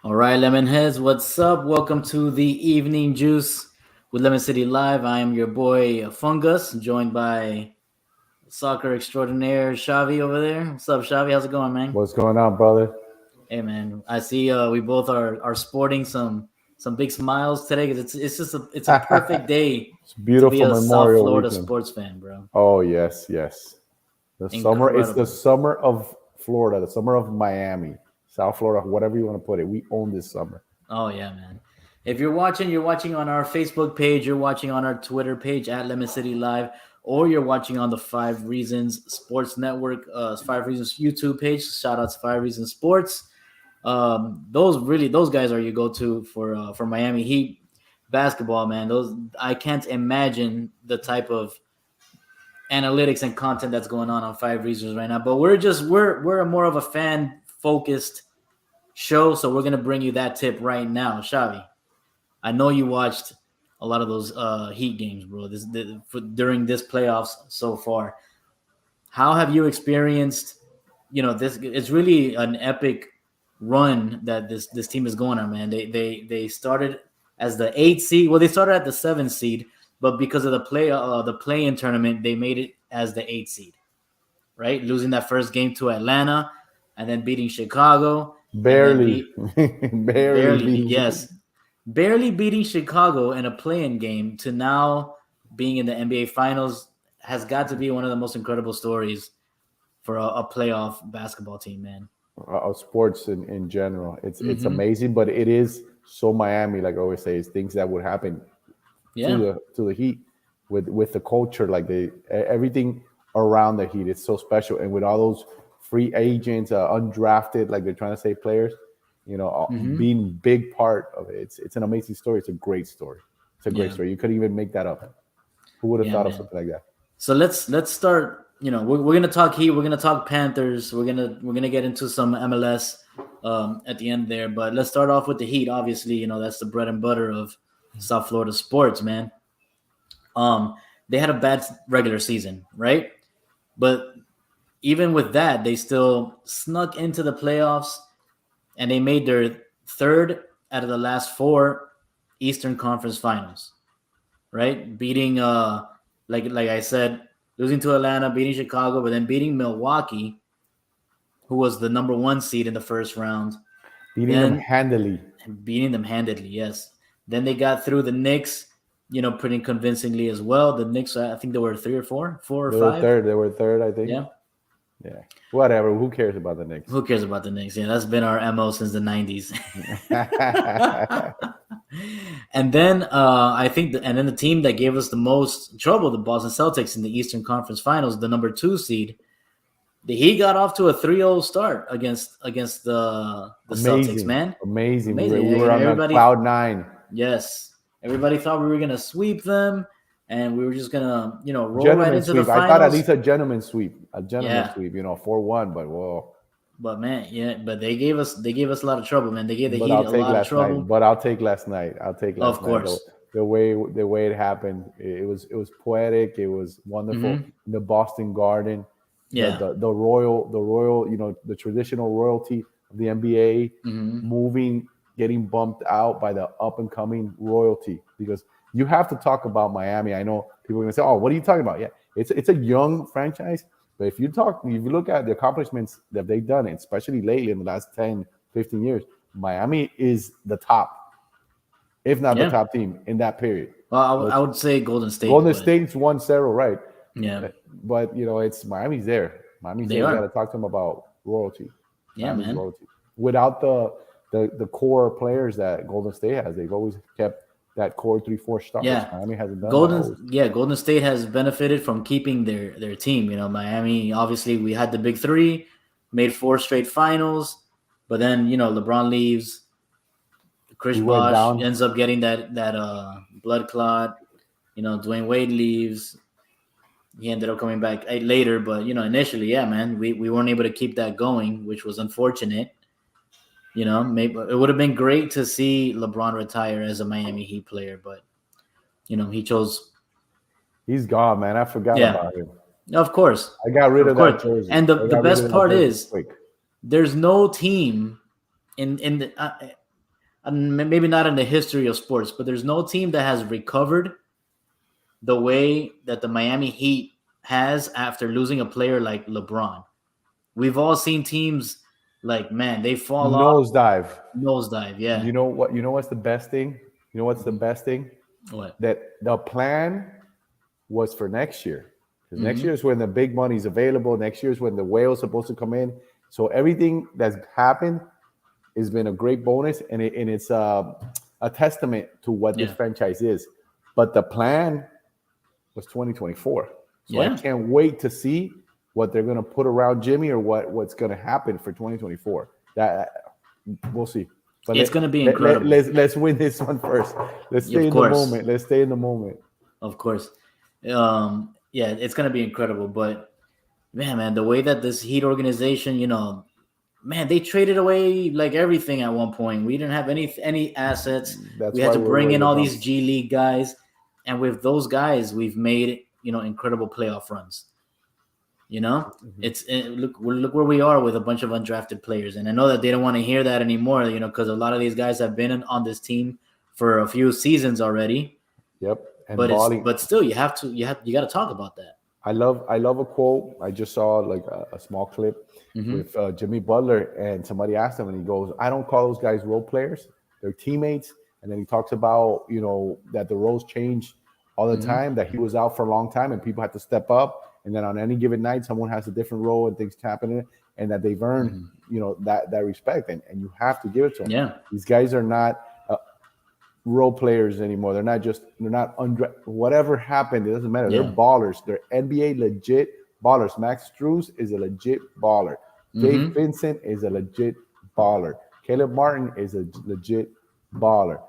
All right, Lemonheads, what's up? Welcome to the Evening Juice with Lemon City Live. I am your boy Fungus, joined by soccer extraordinaire Shavi over there. What's up, Shavi? How's it going, man? What's going on, brother? Hey, man. I see we both are sporting some big smiles today because it's a perfect day It's to be beautiful a South Memorial Florida weekend. sports fan, bro. Oh yes, yes. The summer. It's the Incredible. summer of Florida. The summer of Miami, South Florida, whatever you want to put it. We own this summer. Oh yeah, man. If you're watching on our Facebook page, you're watching on our Twitter page at Lemon City Live, or you're watching on the Five Reasons Sports Network, Five Reasons YouTube page. Shout out to Five Reasons Sports. Those guys are your go to for Miami Heat basketball, man. Those I can't imagine the type of analytics and content that's going on Five Reasons right now. But we're more of a fan focused show, so we're gonna bring you that tip right now, Shavi. I know you watched a lot of those Heat games, bro. During this playoffs so far. How have you experienced? This it's really an epic run that this team is going on, man. They started as the 8th seed. Well, they started at the 7th seed, but because of the play-in tournament, they made it as the 8th seed, right? Losing that first game to Atlanta, and then beating Chicago, and then Barely, barely barely, beating. yes, barely beating Chicago in a play-in game to now being in the NBA Finals has got to be one of the most incredible stories for a playoff basketball team, man. Sports in general. It's Mm-hmm. amazing, but it is so Miami. Like I always say, it's things that would happen Yeah. to the Heat with the culture, like everything around the Heat. It's so special, and with all those free agents, undrafted, like they're trying to say players, Mm-hmm. being big part of it. It's an amazing story. It's a great story. It's a great Yeah. story. You couldn't even make that up. Who would have Yeah, thought of man. something like that? So let's start. We're gonna talk Heat. We're gonna talk Panthers. We're gonna get into some MLS at the end there. But let's start off with the Heat. Obviously, that's the bread and butter of South Florida sports, man. Um, they had a bad regular season, right? But even with that, they still snuck into the playoffs and they made their third out of the last four Eastern Conference Finals, right? Beating like I said, losing to Atlanta, beating Chicago, but then beating Milwaukee, who was the number one seed in the first round, Beating them then handily. beating them handedly, yes. Then they got through the Knicks, pretty convincingly as well. The Knicks, I think they were four or They were five. third. They were third, I think. Yeah. Yeah. Whatever. Who cares about the Knicks? Who cares about the Knicks? Yeah, that's been our MO since the 90s. And then and then the team that gave us the most trouble, the Boston Celtics in the Eastern Conference Finals, the number 2 seed, he got off to a 3-0 start against the Celtics, Amazing. man. Amazing. Amazing. We were on a Everybody, cloud nine. yes, everybody thought we were gonna sweep them, and we were just gonna roll right Gentleman into the sweep. I thought at finals. least a gentleman sweep. A gentleman Yeah, sweep, 4-1, but whoa. but man, yeah, but they gave us a lot of trouble, man. They gave the But Heat I'll a take lot of last night. trouble. But I'll take last night. I'll take Of last night. course. The way it happened, it was poetic. It was wonderful. Hmm. In the Boston Garden, Yeah. the royal, the traditional royalty of the NBA Hmm. moving, getting bumped out by the up and coming royalty. Because you have to talk about Miami. I know people are gonna say, "Oh, what are you talking about?" Yeah, it's a young franchise, but if you look at the accomplishments that they've done, especially lately in the last 10, 15 years, Miami is the top, if not the Yeah. top team in that period. Well, So I it's would say Golden State, Golden but State's won several, right? yeah, But it's Miami's there. Miami's they there. You got are. to talk to them about royalty. Yeah, Miami's man. royalty. Without the core players that Golden State has, they've always kept that core 3-4 stars. Yeah. Miami hasn't done that always. Golden State has benefited from keeping their team. Miami, obviously we had the big three, made 4 straight finals, but then, LeBron leaves, Chris We went Bosh down. ends up getting that blood clot. Dwayne Wade leaves. He ended up coming back later, but initially, yeah, man, we weren't able to keep that going, which was unfortunate. Maybe it would have been great to see LeBron retire as a Miami Heat player, but he chose. He's gone, man. I forgot Yeah, about him. of course, I got rid of of that course. jersey. And the I the got rid best of that part jersey is quick. there's no team in the maybe not in the history of sports, but there's no team that has recovered the way that the Miami Heat has after losing a player like LeBron. We've all seen teams like, man, they fall off. Nosedive, yeah. You know what? You know what's the best thing? You know what's the best thing? What? That the plan was for next year. Because next year is when the big money is available. Next year is when the whale's supposed to come in. So everything that's happened has been a great bonus, and it's a testament to what this franchise is. But the plan was 2024. So I can't wait to see what they're going to put around Jimmy or what's going to happen for 2024. That we'll see. But it's going to be incredible. Let's win this one first. Let's stay in the moment. Let's stay in the moment. Of course. Yeah, it's going to be incredible. But, man, the way that this Heat organization, man, they traded away like everything at one point. We didn't have any assets. We had to bring in all these G League guys. And with those guys, we've made, incredible playoff runs. Look where we are with a bunch of undrafted players. And I know that they don't want to hear that anymore, because a lot of these guys have been on this team for a few seasons already. Yep. But still, you got to talk about that. I love a quote. I just saw like a small clip with Jimmy Butler, and somebody asked him, and he goes, "I don't call those guys role players. They're teammates." And then he talks about, that the roles change all the time, that he was out for a long time and people had to step up. And then on any given night, someone has a different role and things happen, and that they've earned, that respect. And you have to give it to them. Yeah. These guys are not role players anymore. They're not whatever happened. It doesn't matter. They're ballers. They're NBA legit ballers. Max Strus is a legit baller. Dave Vincent is a legit baller. Caleb Martin is a legit baller.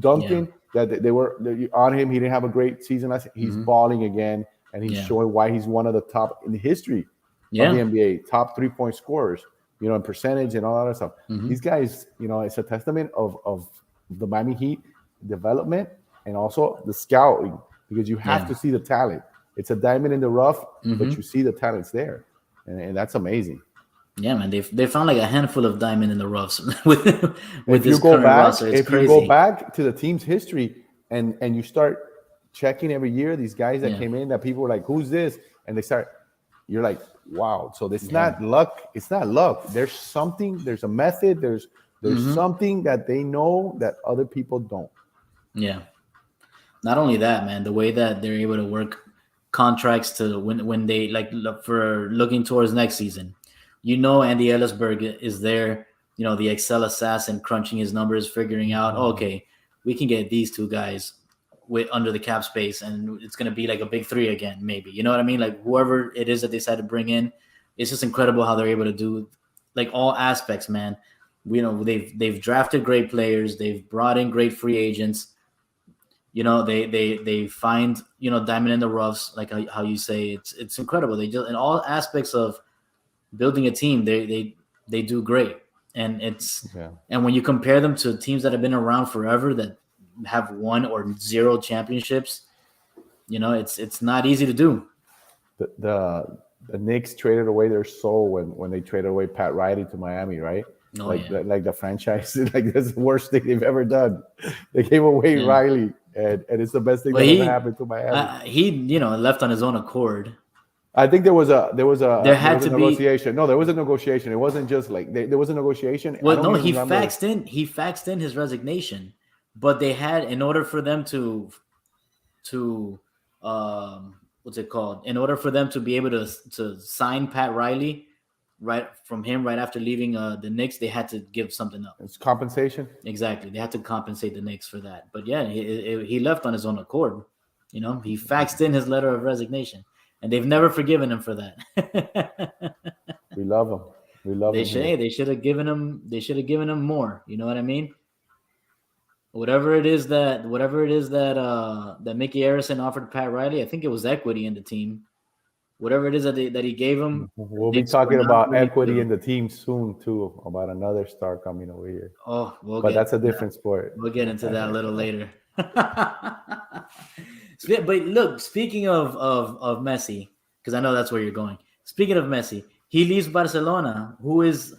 Duncan, that they were on him. He didn't have a great season last year. He's balling again, and he's showing why he's one of the top in the history of the NBA, top 3-point scorers, in percentage and all that stuff. These guys, it's a testament of the Miami Heat development and also the scouting, because you have to see the talent. It's a diamond in the rough, but you see the talent's there, and that's amazing. Yeah, man, they found like a handful of diamond in the roughs with if this current roster. It's crazy. You go back to the team's history and you start checking every year these guys that came in that people were like, "Who's this?" and you're like, "Wow!" So it's not luck. It's not luck. There's something. There's a method. There's something that they know that other people don't. Yeah. Not only that, man, the way that they're able to work contracts to when they look for looking towards next season. Andy Ellisberg is there, the Excel assassin crunching his numbers, figuring out, okay, we can get these two guys under the cap space, and it's going to be like a big three again, maybe. You know what I mean? Like whoever it is that they decide to bring in, it's just incredible how they're able to do like all aspects, man. They've drafted great players, they've brought in great free agents. They find diamond in the roughs, like how you say. It's incredible. They just in all aspects of building a team, they do great. And and when you compare them to teams that have been around forever that have 1 or 0 championships, it's not easy to do. The Knicks traded away their soul when they traded away Pat Riley to Miami, right? Like the franchise, like that's the worst thing they've ever done. They gave away Riley, and it's the best thing that ever happened to Miami. He left on his own accord. I think there was a negotiation. No, there was a negotiation. It wasn't just like there was a negotiation. Well, no, he faxed in his resignation, but they had, in order for them to what's it called? In order for them to be able to sign Pat Riley right after leaving the Knicks, they had to give something up. It's compensation. Exactly, they had to compensate the Knicks for that. But yeah, he left on his own accord. He faxed in his letter of resignation. And they've never forgiven him for that. We love him. They should have given him more. You know what I mean? Whatever it is that Mickey Arison offered Pat Riley, I think it was equity in the team. Whatever it is that he gave him. We'll be talking about equity in the team soon too, about another star coming over here. But that's a different sport. We'll get into that a little later. But look, speaking of Messi, because I know that's where you're going. Speaking of Messi, he leaves Barcelona, who is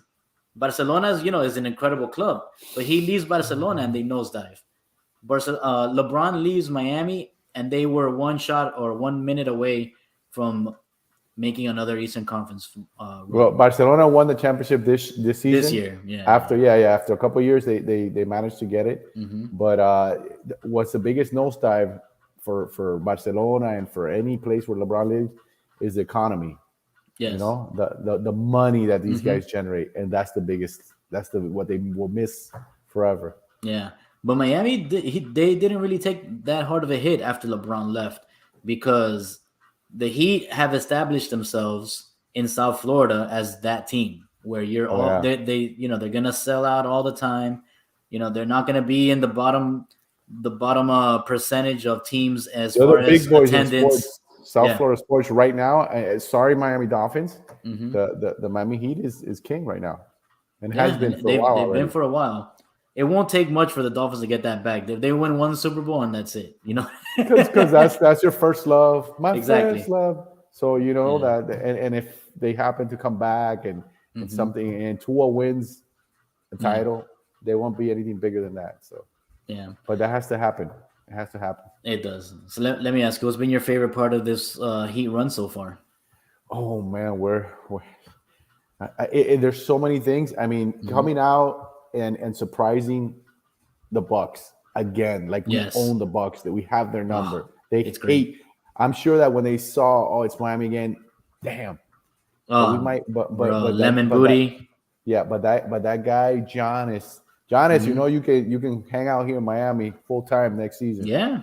Barcelona is an incredible club, but he leaves Barcelona and they nosedive. LeBron leaves Miami and they were one shot or 1 minute away from making another Eastern Conference Well, run Barcelona won the championship this this season. year. Yeah, After after a couple of years, they managed to get it. hmm But what's the biggest nosedive for Barcelona and for any place where LeBron lives is the economy. yes, The money that these hmm guys generate, and that's the biggest. That's what they will miss forever. yeah. But Miami, they didn't really take that hard of a hit after LeBron left because the Heat have established themselves in South Florida as that team where you're Oh all yeah, they're gonna sell out all the time. They're not gonna be in the bottom percentage of teams as they're far the big as boys in attendance. sports. South Yeah. Florida sports right now. Sorry, Miami Dolphins. hmm The Miami Heat is king right now, and has Yeah, been and for a they've while they've been already. for a while. It won't take much for the Dolphins to get that back. They win one Super Bowl and that's it. Because that's your first love, my first Exactly. love. So you know Yeah. that, and if they happen to come back and hmm something, and Tua wins the Yeah. title, there won't be anything bigger than that. So, Yeah. but that has to happen. It has to happen. It does. So let me ask you, what's been your favorite part of this Heat run so far? Oh man, there's so many things. I mean, hmm coming out and surprising the Bucks again. Like we Yes. own the Bucks. That we have their Oh, number. They it's great. hate. I'm sure that when they saw, oh, it's Miami again. Damn. But we might. Bro, But that. lemon But that. booty. Yeah. But that guy Giannis. hmm You can hang out here in Miami full time next season, Yeah.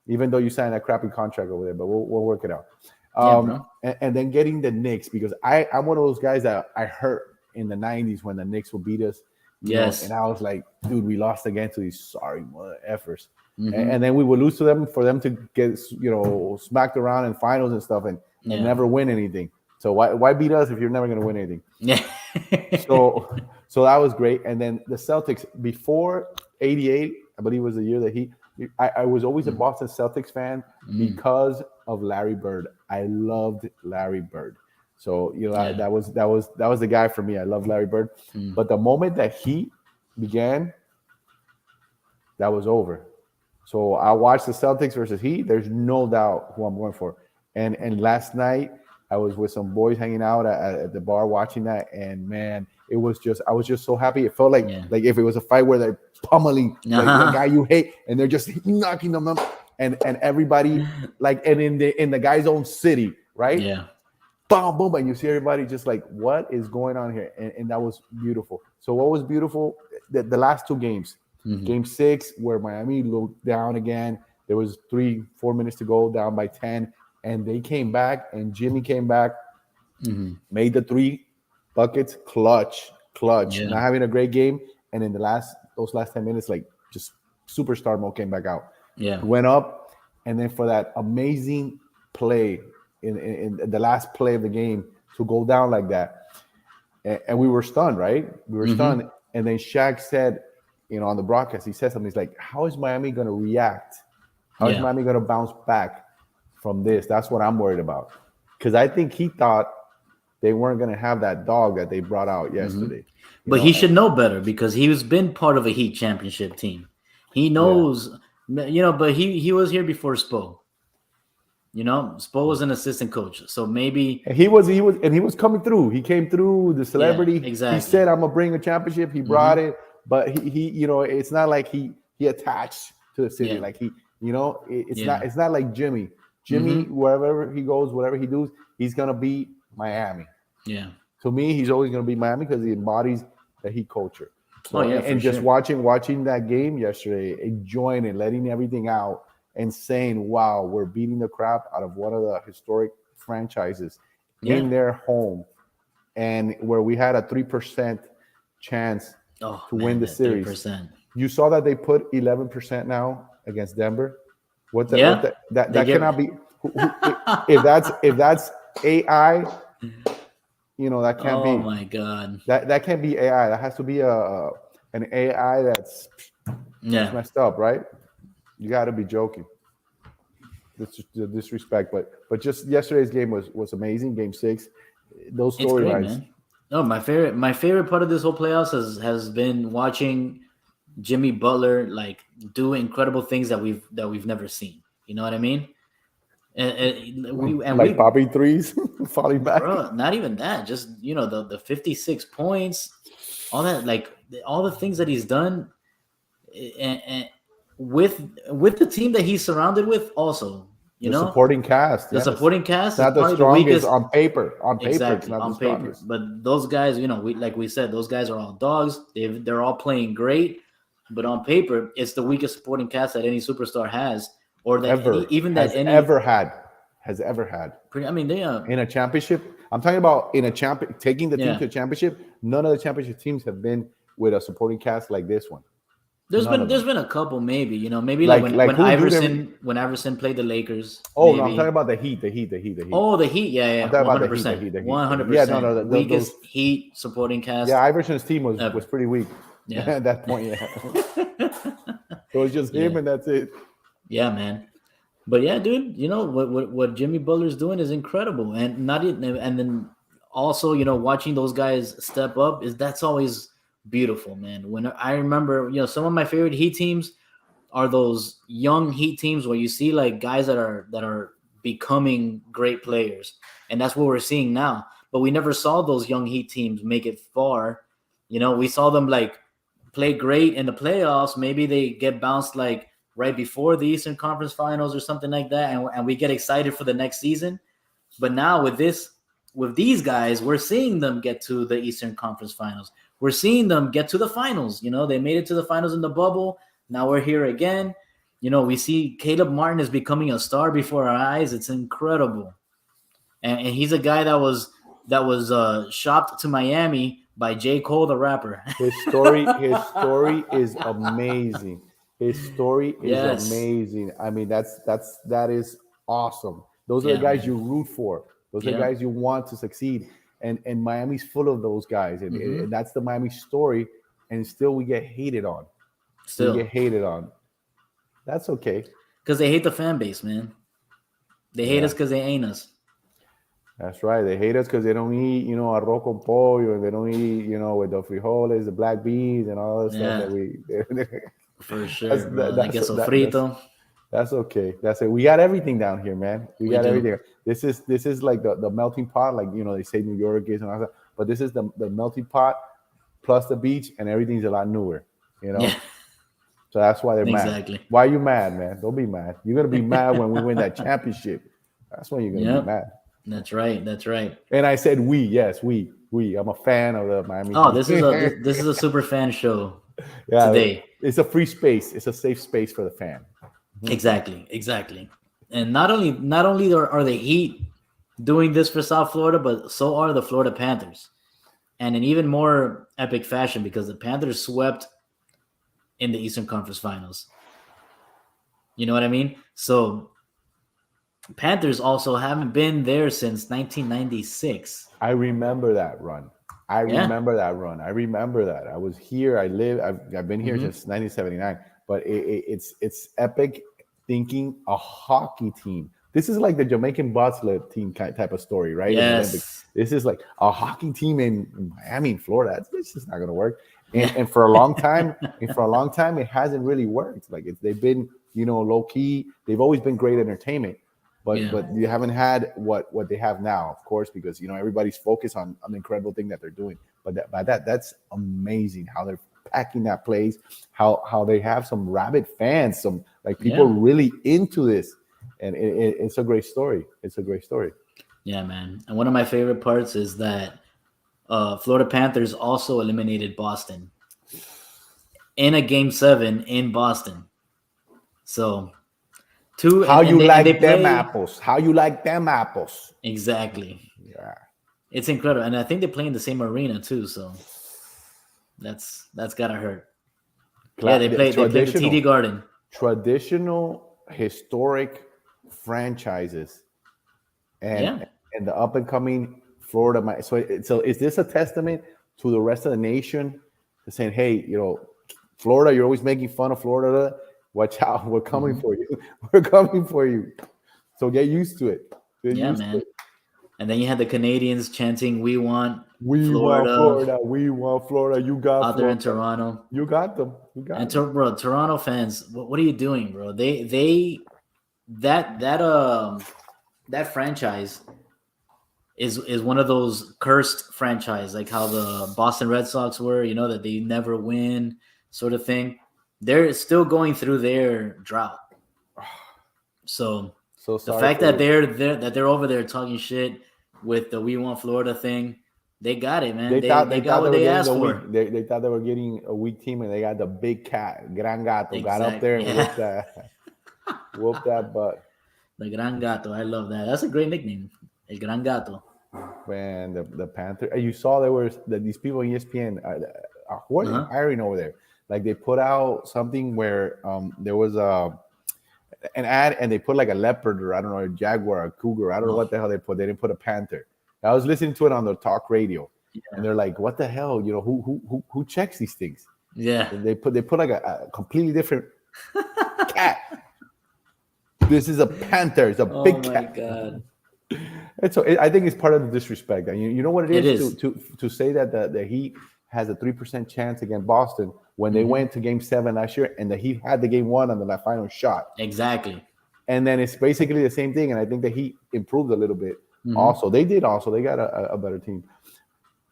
even though you signed that crappy contract over there. But we'll work it out. Yeah, bro. And then getting the Knicks, because I'm one of those guys that I hurt in the '90s when the Knicks would beat us, and Yes. I was like, dude, we lost again to these sorry mother effers, hmm and then we would lose to them for them to get smacked around in finals and stuff, and Yeah. never win anything. So why beat us if you're never gonna win anything? Yeah. So that was great. And then the Celtics before '88, I believe was the year that I was always a Boston Celtics fan Mm. because of Larry Bird. I loved Larry Bird. So Yeah. that was the guy for me. I love Larry Bird. Mm. But the moment that he began, that was over. So I watched the Celtics versus Heat. There's no doubt who I'm going for. And last night I was with some boys hanging out at the bar watching that, and man, I was just so happy. It felt Yeah. like if it was a fight where they're pummeling like the Uh-huh. guy you hate, and they're just knocking them up, and everybody and in the guy's own city, right? Yeah. Boom, boom, and you see everybody just like, what is going on here? And that was beautiful. So what was beautiful? The last two games. hmm Game 6, where Miami looked down again. There was 3-4 minutes to go, down by 10, and they came back. And Jimmy came back, hmm made the 3 buckets, clutch. Yeah. Not having a great game, and in those last 10 minutes, like just superstar mode came back out, Yeah. went up, and then for that amazing play in the last play of the game to go down like that, and we were stunned, right? We were hmm stunned. And then Shaq said, on the broadcast, he said something. He's like, "How is Miami going to react? How is Yeah. Miami going to bounce back from this?" That's what I'm worried about, because I think he thought they weren't going to have that dog that they brought out hmm yesterday. But he should know better because he's been part of a Heat championship team. He Yeah, knows, but he was here before Spo. Spo was an assistant coach. So maybe, and he was coming through. He came through the yeah, celebrity. He exactly. said, "I'm gonna bring a championship." He brought hmm it, but he it's not like he attached to the city. Yeah. Like it's Yeah. not like Jimmy. Jimmy, hmm wherever he goes, whatever he does, he's gonna be Miami. Yeah. To me, he's always gonna be Miami because he embodies the Heat culture. Oh, So yeah, for and just sure. watching that game yesterday, enjoying it, letting everything out, and saying, "Wow, we're beating the crap out of one of the historic franchises Yeah. in their home, and where we had a 3% chance Oh, to win man, the that series." 3%. You saw that they put 11% now against Denver. Yeah. They That get. cannot be. If that's AI, that can't Oh, be. my God. That can't be AI. That has to be an AI that's Yeah. messed up, right? You got to be joking. The disrespect, but just yesterday's game was amazing. Game 6, those It's great, storylines, man. No, my favorite part of this whole playoffs has been watching Jimmy Butler like do incredible things that we've never seen. You know what I mean? And Like we Bobby threes falling back. bro, not even that. Just the 56 points, all that all the things that he's done, and with the team that he's surrounded with, also, The supporting cast, the yes. supporting It's cast is not the probably the strongest weakest. on paper. On paper, it's Exactly, not the on paper. strongest. But those guys, we said, those guys are all dogs. They're all playing great, but on paper, it's the weakest supporting cast that any superstar has, or that Ever even that has any. ever had has ever had I mean, they in a championship. I'm talking about in a champion taking the team yeah. to a championship. None of the championship teams have been with a supporting cast like this one. None of There's them. been a couple, maybe, maybe like Like when who do they? Iverson played the Lakers, Oh no, I'm talking maybe. about the Heat. The Heat. The Heat. The Heat. Oh, the Heat, yeah, I'm yeah, talking one about the hundred Heat. The percent, Heat. The Heat. one hundred Yeah, no, percent, no. Those. weakest Heat supporting Yeah, cast Iverson's team was ever. pretty weak. Yeah, At that point, yeah. It was just him, yeah, and that's it. yeah, man. But yeah, dude, what Jimmy Butler's doing is incredible, and not even, and then also, watching those guys step up that's always beautiful, man. When I remember, some of my favorite Heat teams are those young Heat teams where you see like guys that are becoming great players, and that's what we're seeing now. But we never saw those young Heat teams make it far. We saw them like play great in the playoffs. Maybe they get bounced like right before the Eastern Conference Finals or something like that, and we get excited for the next season. But now with these guys, we're seeing them get to the Eastern Conference Finals. We're seeing them get to the finals. They made it to the finals in the bubble. Now we're here again. We see Caleb Martin is becoming a star before our eyes. It's incredible, and he's a guy that was shopped to Miami by J. Cole, the rapper. His story is amazing. His story is Yes. amazing. I mean, that is awesome. Those are the Yeah, guys you man. root for. Those are the Yeah. guys you want to succeed. And Miami's full of those guys, and Hmm. that's the Miami story. And still, we get hated on. We get Still, hated on. That's okay. because they hate the fan base, man. They hate Yeah. us because they ain't us. That's right. They hate us because they don't eat, arroz con pollo, and they don't eat, with the frijoles, the black beans, and all that stuff that Yeah, we. for that's sure, bro. that, Like that's queso that, that's frito. that's okay. That's it. We got everything down here, man. We We got do. everything. This is like the melting pot, like they say New York is and all that. But this is the melting pot plus the beach, and everything's a lot newer. You Yeah, know, so that's why they're mad. exactly. Why are you mad, man? Don't be mad. You're gonna be mad when we win that championship. That's when you're gonna be Yep. mad. That's right. That's right. And I said we, yes, we. I'm a fan of the Miami Oh, Heat. this is a super fan show Yeah, today. it's a free space. It's a safe space for the fan. Mhm. Exactly. Exactly. And not only are the Heat doing this for South Florida, but so are the Florida Panthers. And in even more epic fashion, because the Panthers swept in the Eastern Conference Finals. You know what I mean? So Panthers also haven't been there since 1996. I remember that run. I Yeah. remember that run. I remember that. I was here. I live. I've been here Hmm. since 1979. But it's epic thinking a hockey team. This is like the Jamaican bobsled team type of story, right? In the Olympics. Yes. This is like a hockey team in Miami, in Florida. This is not going to work. And Yeah. and for a long time, it hasn't really worked. Like they've been, low key. They've always been great entertainment, but Yeah. you haven't had what they have now, of course, because everybody's focused on the incredible thing that they're doing. But that's amazing how they're packing that place, how they have some rabid fans, some like people Yeah. really into this, and it's a great story. It's a great story. Yeah, man. And one of my favorite parts is that Florida Panthers also eliminated Boston in a game 7 in Boston. So two How and you they like them play apples? How you like them apples? exactly. Yeah, It's incredible, and I think they play in the same arena too. So that's gotta hurt. Yeah, they play the traditional, TD Garden. historic franchises, and Yeah, and the up and coming Florida. So is this a testament to the rest of the nation, saying, hey, Florida, you're always making fun of Florida. Watch out, we're coming hmm for you. We're coming for you. So get used to it. Get yeah, used to man. it. And then you had the Canadians chanting, "We want We want Florida," Florida. We want Florida. You got out there in Florida. Toronto. You got them. You And got them. bro, Toronto fans, what are you doing, bro? That franchise is one of those cursed franchise, like how the Boston Red Sox were, that they never win sort of thing. They're still going through their drought. So So the sorry fact for that you. they're over there talking shit with the "We Want Florida" thing, they got it, man. They They thought they they got thought they what were they getting asked a weak. for. They thought they were getting a weak team, and they got the big cat, Gran Gato, got up there Exactly. and Yeah. whooped that butt. The Gran Gato. I love that. That's a great nickname. El Gran Gato. Man, the Panther. And you saw that these people in ESPN what are they Uh-huh. hiring over there? Like they put out something where there was an ad, and they put like a leopard, or I don't know, a jaguar, a cougar. I don't know Oh, what the hell they put. They didn't put a panther. I was listening to it on the talk radio, and yeah. they're like, "What the hell? Who checks these things?" Yeah. And they put like a completely different cat. This is a panther. It's a Oh big my cat. God. And so I think it's part of the disrespect. And you know what it It is to is. to say that the Heat has a 3% chance against Boston when they Mhm. went to Game 7 last year, and the Heat had the Game 1 on the final shot. Exactly. And then it's basically the same thing. And I think the Heat improved a little bit. Mhm. Also, they did. Also, they got a better team.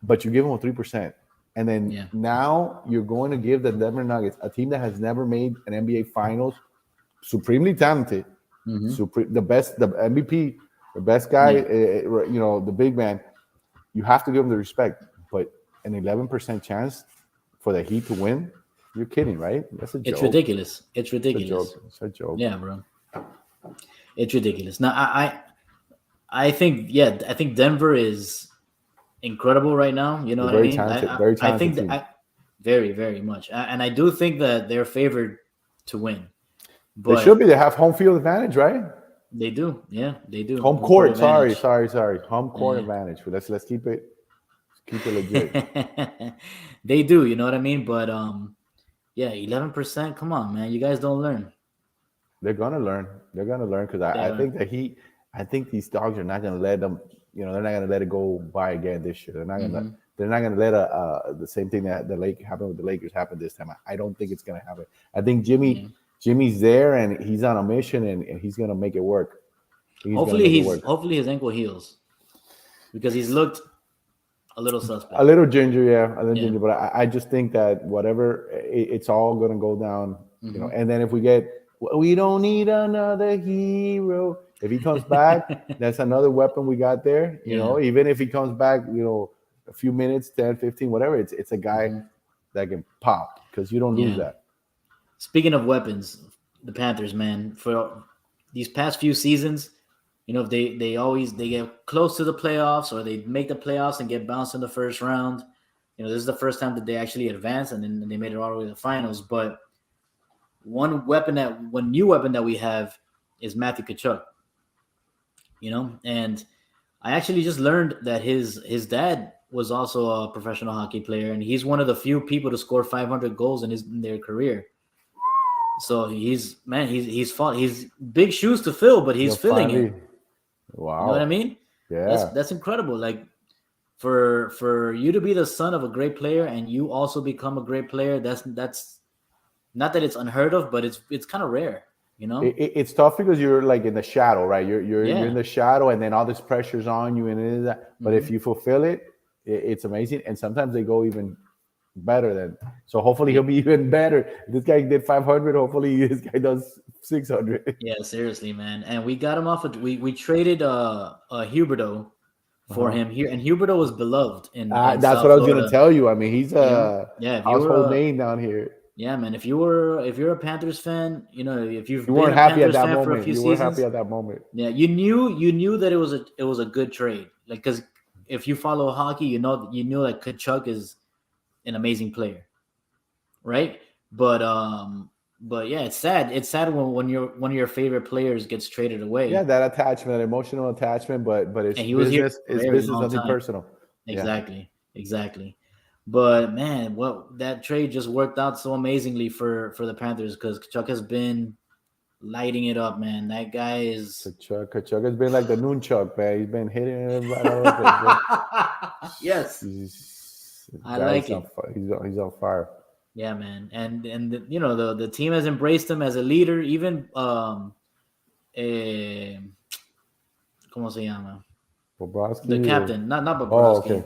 But you give them a 3%, and then Yeah. now you're going to give the Denver Nuggets, a team that has never made an NBA Finals, supremely talented, Mhm. the best, the MVP, the best guy, Yeah. the big man. You have to give them the respect. But an 11% chance for the Heat to win, you're kidding, right? That's a It's joke. ridiculous. It's It's a ridiculous. joke. It's a joke. Yeah, bro. It's ridiculous. Now, I think, yeah, I think Denver is incredible right now. You know They're what I very mean? talented, I, very I talented think that team. very, very much. And I do think that they're favored to win. They should But be. They have home field advantage, right? they do. Yeah, they do. Home Home court court. Sorry. advantage. Home court Yeah. advantage. Let's keep it legit. They do, you know what I mean? But yeah, 11%. Come on, man. You guys don't learn. They're gonna learn. They're gonna learn because They I are. think I think these dogs are not gonna let them. They're not gonna let it go by again this year. Hmm. They're not gonna let the same thing that the Lake happened with the Lakers happen this time. I don't think it's gonna happen. I think Yeah. Jimmy's there, and he's on a mission, and he's gonna make it work. He's gonna make it work. Hopefully his ankle heals because he's looked a little A suspect. little ginger, yeah, a little Yeah. ginger. But I just think that whatever, it's all gonna go down. Hmm. And then if we don't need another hero. If he comes back, that's another weapon we got there. Yeah. Even if he comes back, a few minutes, 10, 15, whatever, it's a guy Hmm. that can pop because you don't lose Yeah. that. Speaking of weapons, the Panthers, man, for these past few seasons, if they get close to the playoffs or they make the playoffs and get bounced in the first round. This is the first time that they actually advanced and then they made it all the way to the finals. But one new weapon that we have is Matthew Tkachuk. And I actually just learned that his dad was also a professional hockey player, and he's one of the few people to score 500 goals in their career. So he's fought. He's big shoes to fill, but he's So filling it. finally, You know what I wow, mean? yeah. That's incredible. Like for you to be the son of a great player and you also become a great player, that's not that it's unheard of, but it's kind of rare. It's tough because you're like in the shadow, right? You're in Yeah. the shadow, and then all this pressure's on you, and it is that. But if Hmm. you fulfill it's amazing. And sometimes they go even better than. So hopefully Yeah. he'll be even better. This guy did 500. Hopefully this guy does 600. Yeah, seriously, man. And we got him off of we traded Huberto for Uh-huh. him here, and Huberto was beloved in That's what South I was gonna Florida. tell you. I mean, he's a Yeah, if you household were name down here. yeah, man, if you're a Panthers fan, if you've You been weren't a happy at Panthers that fan for a moment. few You weren't happy seasons, at that moment. yeah, you knew that it was a good trade. Like, because if you follow hockey, you knew that Kachuk is an amazing player, right? But yeah, it's sad. It's sad when one of your favorite players gets traded Yeah, away, that attachment, that emotional attachment, but it's and he was here business. for a It's very business, long nothing time. personal. Yeah. Exactly. But man, that trade just worked out so amazingly for the Panthers because Kachuk has been lighting it up, man. That guy is. Kachuk has been like the nunchuck, man. He's been hitting it right all over the place. Yes, I like it. He's on fire. Yeah, man, and the team has embraced him as a leader. Even ¿cómo se llama? Bobrovsky, The captain, not oh, Bobrovsky.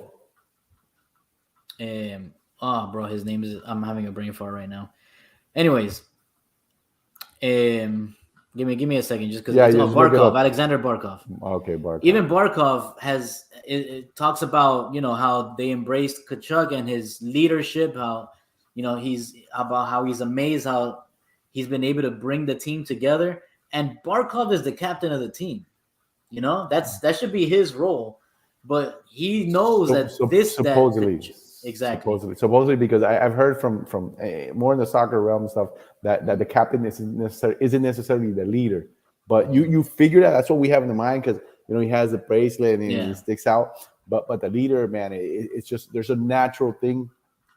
okay. Bro, his name is. I'm having a brain fart right now. Anyways, give me a second, just because Barkov, Alexander Barkov. Okay, Barkov. Even Barkov has it talks about how they embraced Kachuk and his leadership. How he's amazed how he's been able to bring the team together. And Barkov is the captain of the team. That should be his role, but he knows supposedly. Exactly. Supposedly, because I've heard from more in the soccer realm and stuff that the captain isn't necessarily the leader, but you figure that's what we have in the mind, because he has the bracelet and he sticks out. But the leader, man, it's just there's a natural thing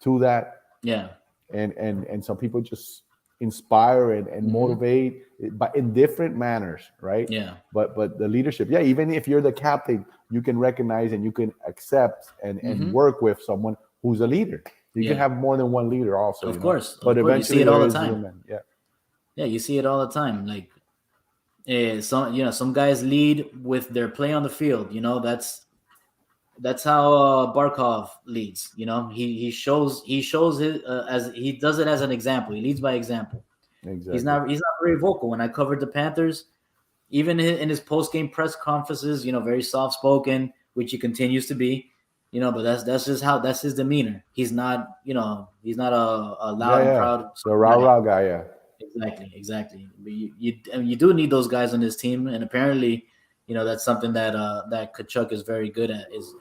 to that. Yeah. And some people just inspire and motivate, but in different manners, right? Yeah. But the leadership, even if you're the captain, you can recognize and you can accept and work with someone who's a leader. You can have more than one leader also. Of course. But eventually you see it all the time. Yeah, you see it all the time. Like some guys lead with their play on the field. That's how Barkov leads. He shows his as he does it as an example. He leads by example. Exactly. He's not very vocal. When I covered the Panthers, even in his post-game press conferences, very soft-spoken, which he continues to be. But that's his demeanor. He's not a loud and proud. The rah guy, yeah. Exactly. But you do need those guys on this team, and apparently, that's something that Kachuk is very good at, is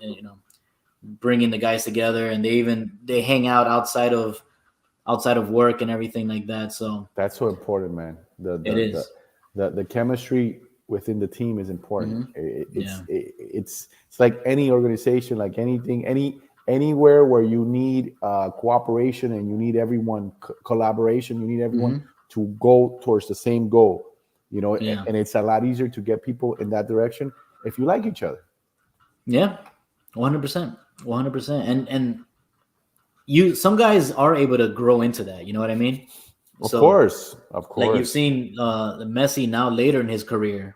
bringing the guys together, and they hang out outside of work and everything like that. So that's so important, man. It is. The chemistry within the team is important. It's like any organization, like anything, anywhere where you need cooperation and you need everyone collaboration, you need everyone to go towards the same goal, and it's a lot easier to get people in that direction if you like each other. Yeah, 100%. And some guys are able to grow into that. You know what I mean? Of course. Like you've seen Messi now later in his career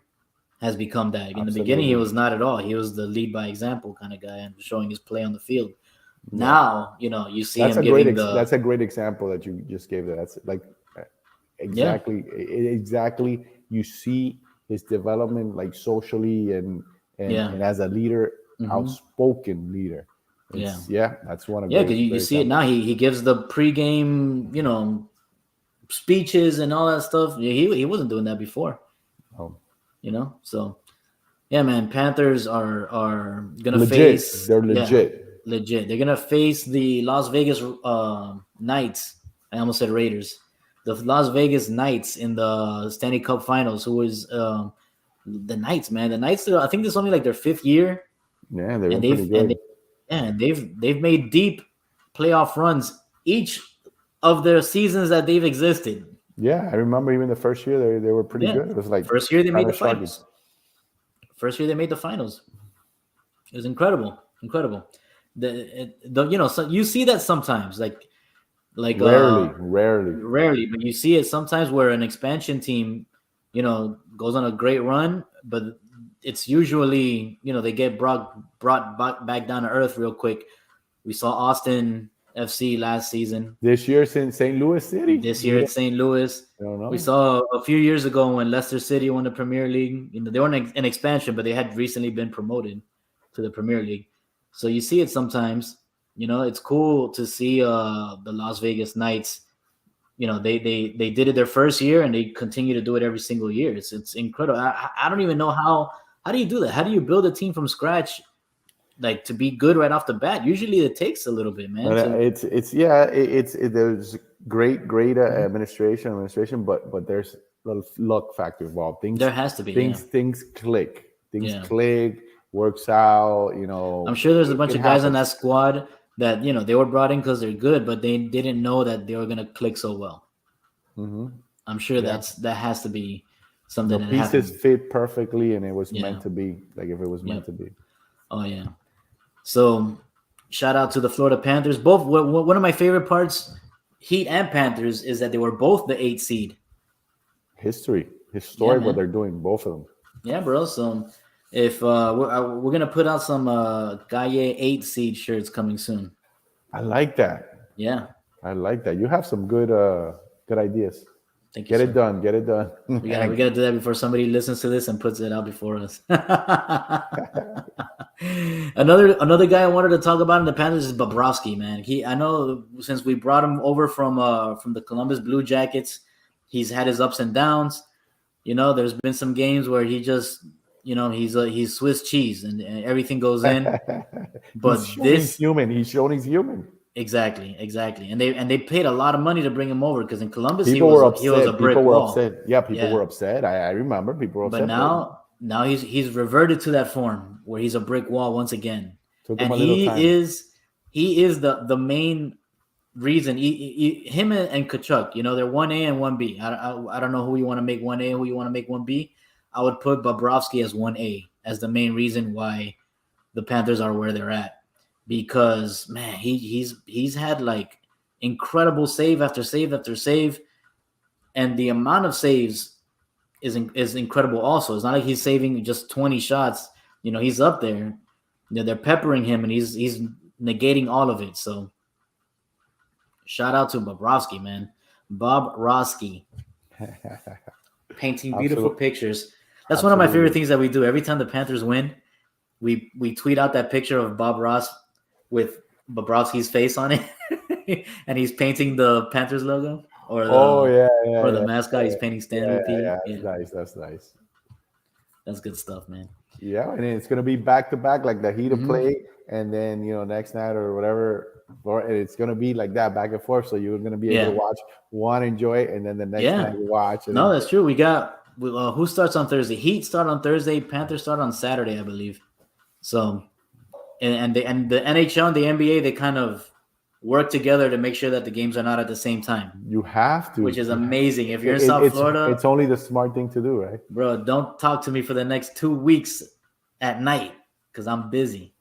has become that. In the beginning, he was not at all. He was the lead by example kind of guy and showing his play on the field. Now, you see him giving that's a great example that you just gave. That's like exactly you see his development, like socially and as a leader, outspoken leader. That's one of because you see it now. He gives the pregame, speeches and all that stuff. He wasn't doing that before. Oh. So man, Panthers are gonna face. They're legit. They're gonna face the Las Vegas Knights. I almost said Raiders. The Las Vegas Knights in the Stanley Cup Finals. Who is the Knights, man? The Knights. I think this is only like their 5th year. Yeah, they're pretty good. And they've made deep playoff runs each of their seasons that they've existed. Yeah, I remember even the first year they were pretty good. It was like first year they made the finals. It was incredible. So you see that sometimes, like rarely, but you see it sometimes where an expansion team, goes on a great run, but it's usually they get brought back down to earth real quick. We saw Austin FC last season. This year it's in St. Louis City. This year it's St. Louis. I don't know. We saw a few years ago when Leicester City won the Premier League. They weren't in expansion, but they had recently been promoted to the Premier League. So you see it sometimes. It's cool to see the Las Vegas Knights. They did it their first year and they continue to do it every single year. It's incredible. I don't even know how do you do that? How do you build a team from scratch? Like to be good right off the bat. Usually it takes a little bit, man. There's great administration, but there's the luck factor involved. There has to be things click. Click, works out. I'm sure there's a bunch of guys on that squad that they were brought in because they're good, but they didn't know that they were gonna click so well. I'm sure that has to be something The that pieces happened. fit perfectly, and it was Yeah. meant to be. Like if it was meant Yep. to be. Oh yeah. So shout out to the Florida Panthers. Both one of my favorite parts, Heat and Panthers, is that they were both the 8th seed. Yeah, Historic what man. they're doing, both of them. Yeah, bro. So if we're gonna put out some Gaye 8 seed shirts coming soon. I like that. Yeah. I like that. You have some good ideas. Thank you, Get it sir. done. Get it done. We gotta do that before somebody listens to this and puts it out before us. Another guy I wanted to talk about in the Panthers is Bobrovsky, man. I know since we brought him over from the Columbus Blue Jackets, he's had his ups and downs. There's been some games where he just he's Swiss cheese and everything goes in. He's But shown he's human. He's shown he's human. exactly, and they paid a lot of money to bring him over because in Columbus People were he was a upset. brick People were wall. upset. Yeah, people Yeah. were upset. I remember people were But upset. now he's reverted to that form where he's a brick wall once again, Took him and a little time. he is the main reason. Him and Kachuk, they're 1A and 1B. I don't know who you want to make 1A, who you want to make 1B. I would put Bobrovsky as 1A as the main reason why the Panthers are where they're at, because man, he's had like incredible save after save after save, and the amount of saves is incredible also. It's not like he's saving just 20 shots. He's up there. They're peppering him, and he's negating all of it. So shout out to Bobrovsky, man. Bobrovsky. Painting beautiful pictures. That's one of my favorite things that we do. Every time the Panthers win, we tweet out that picture of Bob Ross with Bobrovsky's face on it, and he's painting the Panthers logo. Or the mascot, he's painting Stanley P. Yeah, that's nice. That's nice. That's good stuff, man. Yeah, and it's gonna be back to back, like the Heat to play, and then next night or whatever, or it's gonna be like that back and forth. So you're gonna be able to watch one, enjoy it, and then the next night you watch. And no, that's true. We got who starts on Thursday? Heat start on Thursday. Panthers start on Saturday, I believe. So, and the NHL and the NBA, they kind of work together to make sure that the games are not at the same time. You have to, which is amazing. If you're in South Florida, it's only the smart thing to do, right? Bro, don't talk to me for the next 2 weeks at night because I'm busy.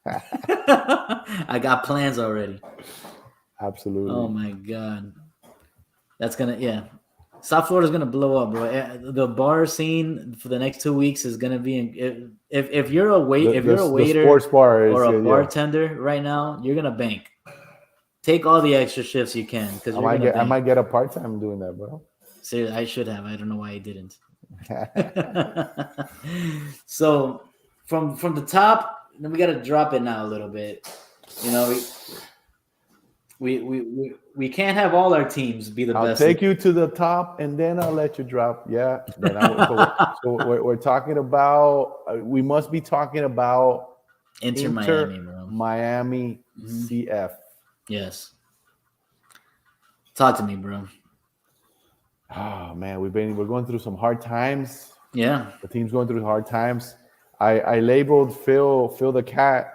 I got plans already. Absolutely. Oh my God. That's South Florida's gonna blow up, bro. The bar scene for the next 2 weeks is gonna be if you're a waiter sports bar or a bartender right now, you're gonna bank. Take all the extra shifts you can because I might get a part-time doing that, bro. Seriously, I should have. I don't know why I didn't. So from the top, then we got to drop it now a little bit. We can't have all our teams be the best. I'll take you to the top, and then I'll let you drop. Yeah. So we're talking about. We must be talking about Inter Miami, bro. Miami CF. Yes. Talk to me, bro. Oh man, we're going through some hard times. Yeah. The team's going through hard times. I labeled Phil the cat.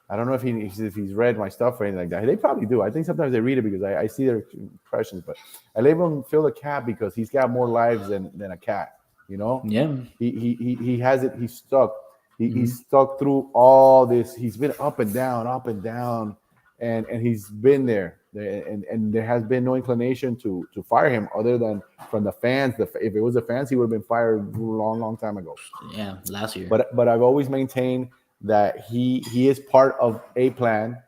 I don't know if he's read my stuff or anything like that. They probably do. I think sometimes they read it because I see their impressions. But I labeled him Phil the cat because he's got more lives than a cat. Yeah. He has it. He's stuck. He's stuck through all this. He's been up and down, and he's been there. And there has been no inclination to fire him other than from the fans. If it was the fans, he would have been fired a long time ago. Yeah, last year. But I've always maintained that he is part of a plan.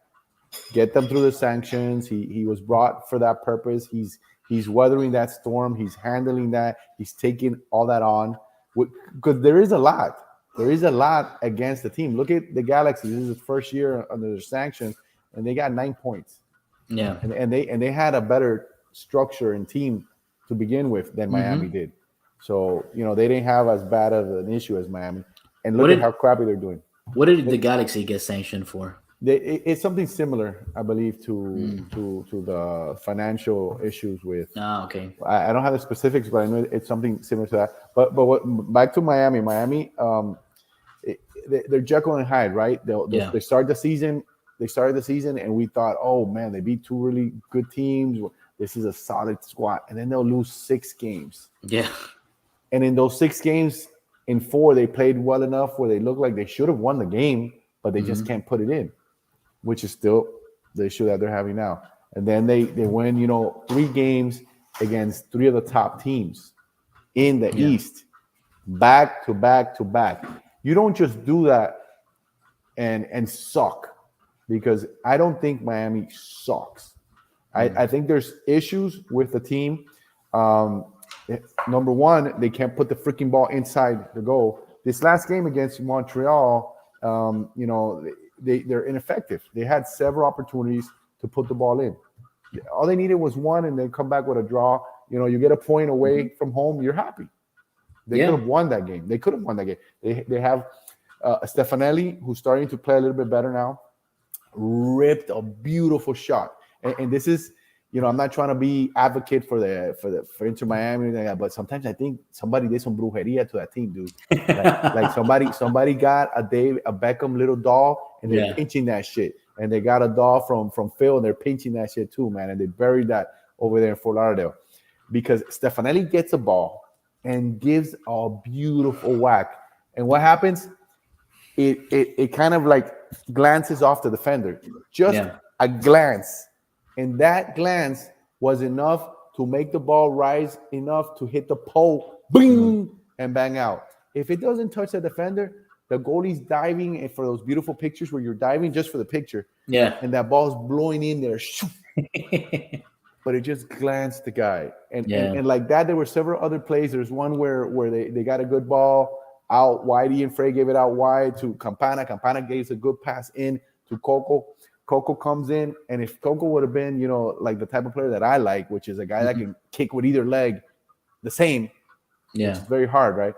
Get them through the sanctions. He was brought for that purpose. He's weathering that storm. He's handling that. He's taking all that on because there is a lot. There is a lot against the team. Look at the Galaxy. This is his first year under the sanctions, and they got 9 points. Yeah, and they had a better structure and team to begin with than Miami did. So they didn't have as bad of an issue as Miami. And look at how crappy they're doing. What did the Galaxy get sanctioned for? It's something similar, I believe, to the financial issues with. Okay. I don't have the specifics, but I know it's something similar to that. But back to Miami. Miami, they're Jekyll and Hyde, right? They start the season. They started the season, and we thought, oh man, they beat two really good teams. this is a solid squad, and then they'll lose 6 games. Yeah. And in those 6 games, in 4, they played well enough where they look like they should have won the game, but they just can't put it in, which is still the issue that they're having now. And then they win, 3 games against 3 of the top teams in the East, back to back to back. You don't just do that and suck, because I don't think Miami sucks. I think there's issues with the team. Number one, they can't put the freaking ball inside the goal. This last game against Montreal, they're ineffective. They had several opportunities to put the ball in. All they needed was one, and they come back with a draw. You get a point away from home, you're happy. They could have won that game. They could have won that game. They have Stefanelli, who's starting to play a little bit better now, ripped a beautiful shot. And this is, I'm not trying to be advocate for Inter Miami or anything like that, but sometimes I think somebody did some brujeria to that team, dude. Like somebody got a Beckham little doll, and they're pinching that shit. And they got a doll from Phil, and they're pinching that shit too, man. And they buried that over there in Fort Lauderdale, because Stefanelli gets a ball and gives a beautiful whack. And what happens? It kind of like glances off the defender, just a glance. And that glance was enough to make the ball rise enough to hit the pole, boom, and bang out. If it doesn't touch the defender, the goalie's diving, and for those beautiful pictures where you're diving just for the picture, and that ball's blowing in there, but it just glanced the guy. And like that, there were several other plays. There's one where they got a good ball out wide. Ian Frey gave it out wide to Campana. Campana gave a good pass in to Coco. Coco comes in, and if Coco would have been, like the type of player that I like, which is a guy that can kick with either leg the same, it's very hard, right?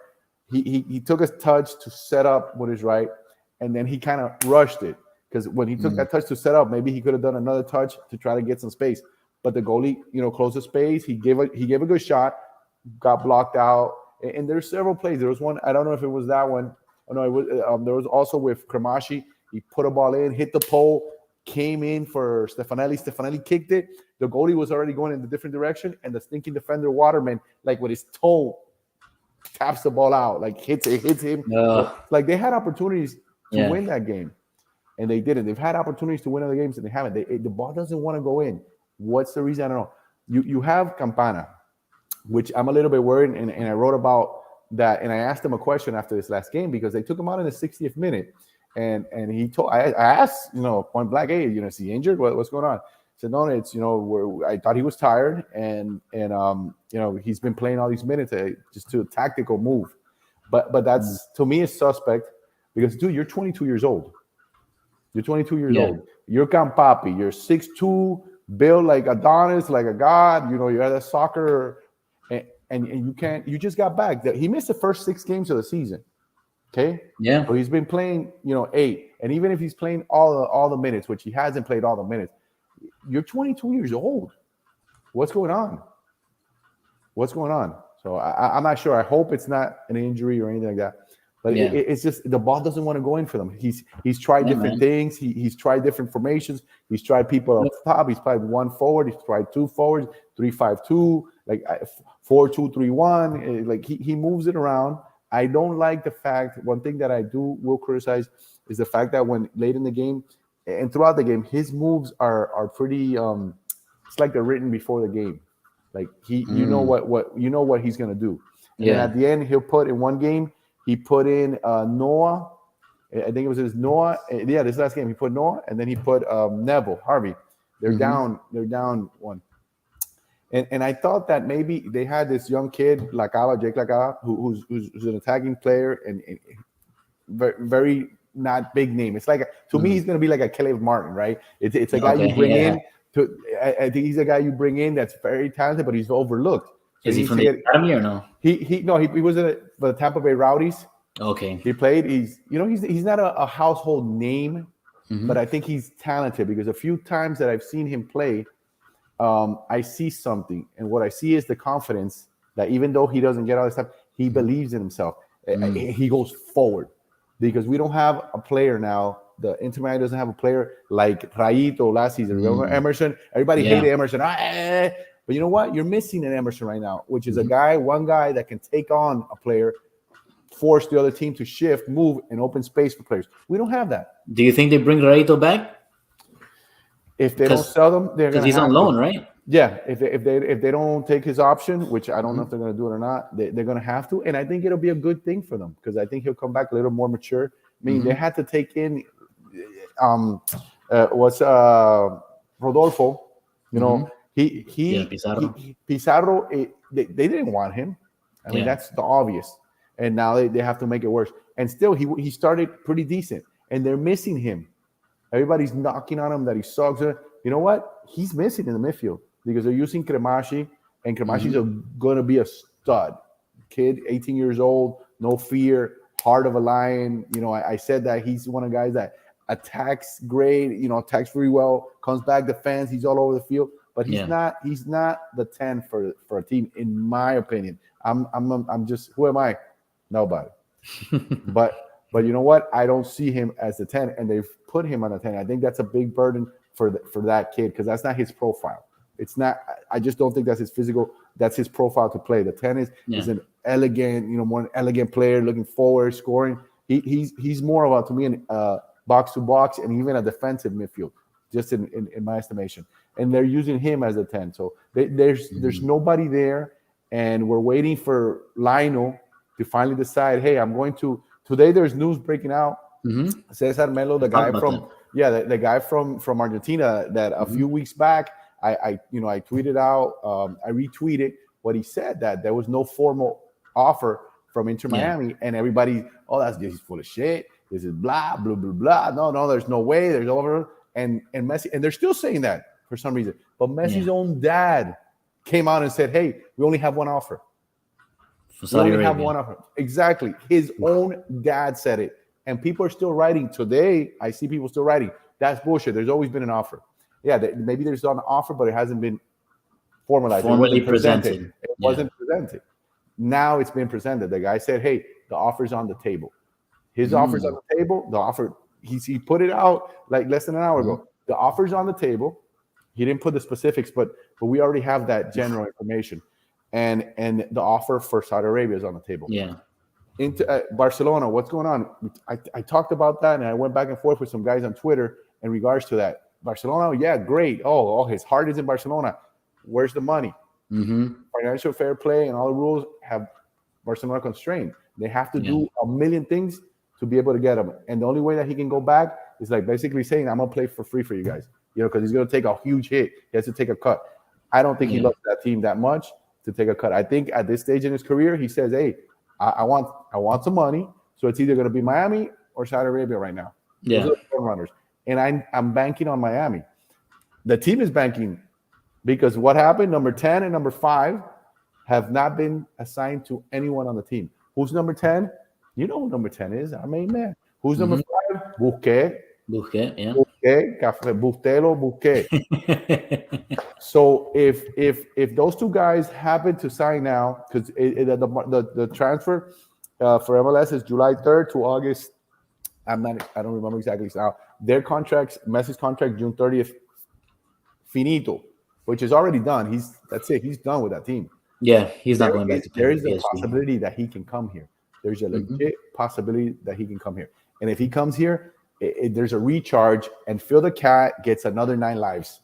He took a touch to set up with his right, and then he kind of rushed it, because when he took that touch to set up, maybe he could have done another touch to try to get some space. But the goalie, closed the space. He gave a good shot, got blocked out, and there's several plays. There was one, I don't know if it was that one. Oh no, it was. There was also with Cremashi. He put a ball in, hit the pole, came in for Stefanelli. Stefanelli kicked it. The goalie was already going in a different direction, and the stinking defender Waterman, like with his toe, taps the ball out, like hits him. Like they had opportunities to win that game, and they didn't. They've had opportunities to win other games, and they haven't. The ball doesn't want to go in. What's the reason? I don't know. You have Campana, which I'm a little bit worried, and I wrote about that, and I asked him a question after this last game, because they took him out in the 60th minute. And he told, I asked, point blank, hey, is he injured? What's going on? He said, no, it's, I thought he was tired, and he's been playing all these minutes just to a tactical move. But that's, to me, is suspect, because, dude, you're 22 years old. You're 22 years old. You're Campapi. You're 6'2", built like Adonis, like a god. You're at a soccer, and you just got back. He missed the first 6 games of the season. Okay. Yeah. So he's been playing, 8, and even if he's playing all the minutes, which he hasn't played all the minutes, you're 22 years old. What's going on? So I'm not sure. I hope it's not an injury or anything like that. But it's just the ball doesn't want to go in for them. He's tried different things. He's tried different formations. He's tried people up top. He's tried 1 forward. He's tried 2 forwards, 3-5-2, like 4-2-3-1. Like he moves it around. I don't like the fact, one thing that I will criticize is the fact that when late in the game and throughout the game, his moves are pretty it's like they're written before the game. Like you know what he's gonna do. And then at the end, he'll put in one game, he put in Noah. I think it was his Noah. This last game he put Noah, and then he put Neville, Harvey. They're down 1. And I thought that maybe they had this young kid, Jake Lacava, who's an attacking player and very, very not big name. It's like to me, he's going to be like a Caleb Martin, right? It's a guy you bring in. I think he's a guy you bring in that's very talented, but he's overlooked. So is he from the academy or no? He was in the Tampa Bay Rowdies. Okay. He played. He's not a household name, but I think he's talented, because a few times that I've seen him play, I see something, and what I see is the confidence that even though he doesn't get all this stuff, he believes in himself. He goes forward, because we don't have a player now. The Inter Miami doesn't have a player like Raito last season. Remember Emerson? Everybody hated Emerson. But you know what? You're missing an Emerson right now, which is one guy that can take on a player, force the other team to shift, move, and open space for players. We don't have that. Do you think they bring Rarito back? If they don't sell them, they're going to he's on loan, right? Yeah, if they don't take his option, which I don't know if they're going to do it or not, they're going to have to. And I think it'll be a good thing for them because I think he'll come back a little more mature. I mean, they had to take in Rodolfo. You know, Pizarro. They didn't want him. I mean, that's the obvious. And now they have to make it worse. And still, he started pretty decent, and they're missing him. Everybody's knocking on him that he sucks. You know what? He's missing in the midfield because they're using Cremashi, and Cremashi's going to be a stud kid, 18 years old, no fear, heart of a lion. You know, I said that he's one of the guys that attacks great, you know, attacks very well, comes back, defends, he's all over the field. But he's not the 10 for a team, in my opinion. I'm just, who am I? Nobody. but you know what? I don't see him as the 10, and they've put him on the 10. I think that's a big burden for that kid because that's not his profile. It's not. I just don't think that's his physical. That's his profile to play. The 10 is an elegant, you know, more an elegant player, looking forward, scoring. He's more about, to me, an box to box and even a defensive midfield, just in my estimation. And they're using him as a 10. So there's nobody there, and we're waiting for Lionel to finally decide. Hey, I'm going to. Today there's news breaking out. Cesar Melo, the guy from the guy from Argentina, that a few weeks back I tweeted out, I retweeted what he said, that there was no formal offer from Inter Miami, and everybody, he's full of shit. This is blah blah blah blah. No, there's no way. There's over, and Messi, and they're still saying that for some reason. But Messi's own dad came out and said, "Hey, we only have one offer. We only have one offer." Exactly, his own dad said it. And people are still writing today. I see people still writing. That's bullshit. There's always been an offer. Yeah, maybe there's an offer, but it hasn't been formalized. Formally presented. It wasn't presented. Now it's been presented. The guy said, "Hey, the offer's on the table." His offer's on the table. The offer, he put it out like less than an hour ago. The offer's on the table. He didn't put the specifics, but we already have that general information. And the offer for Saudi Arabia is on the table. Yeah. Into Barcelona, what's going on? I talked about that, and I went back and forth with some guys on Twitter in regards to that. Barcelona, yeah, great. Oh, his heart is in Barcelona. Where's the money? Financial fair play and all the rules have Barcelona constrained. They have to do a million things to be able to get him. And the only way that he can go back is like basically saying, "I'm gonna play for free for you guys," you know, because he's gonna take a huge hit. He has to take a cut. I don't think he loves that team that much to take a cut. I think at this stage in his career, he says, "Hey, I want some money, so it's either going to be Miami or Saudi Arabia right now." Yeah, those are the front runners, and I'm banking on Miami. The team is banking because what happened? Number 10 and number 5 have not been assigned to anyone on the team. Who's number 10? You know who number 10 is. I mean, man. Who's number 5? Busquets. Busquets. So if those two guys happen to sign now, because the transfer for MLS is July 3rd to August. I don't remember exactly now. Their contracts, Messi's contract, June 30th, finito, which is already done. That's it. He's done with that team. Yeah, he's not going back to PSG. There is a possibility that he can come here. There's a legit possibility that he can come here. And if he comes here, there's a recharge, and Phil the Cat gets another 9 lives.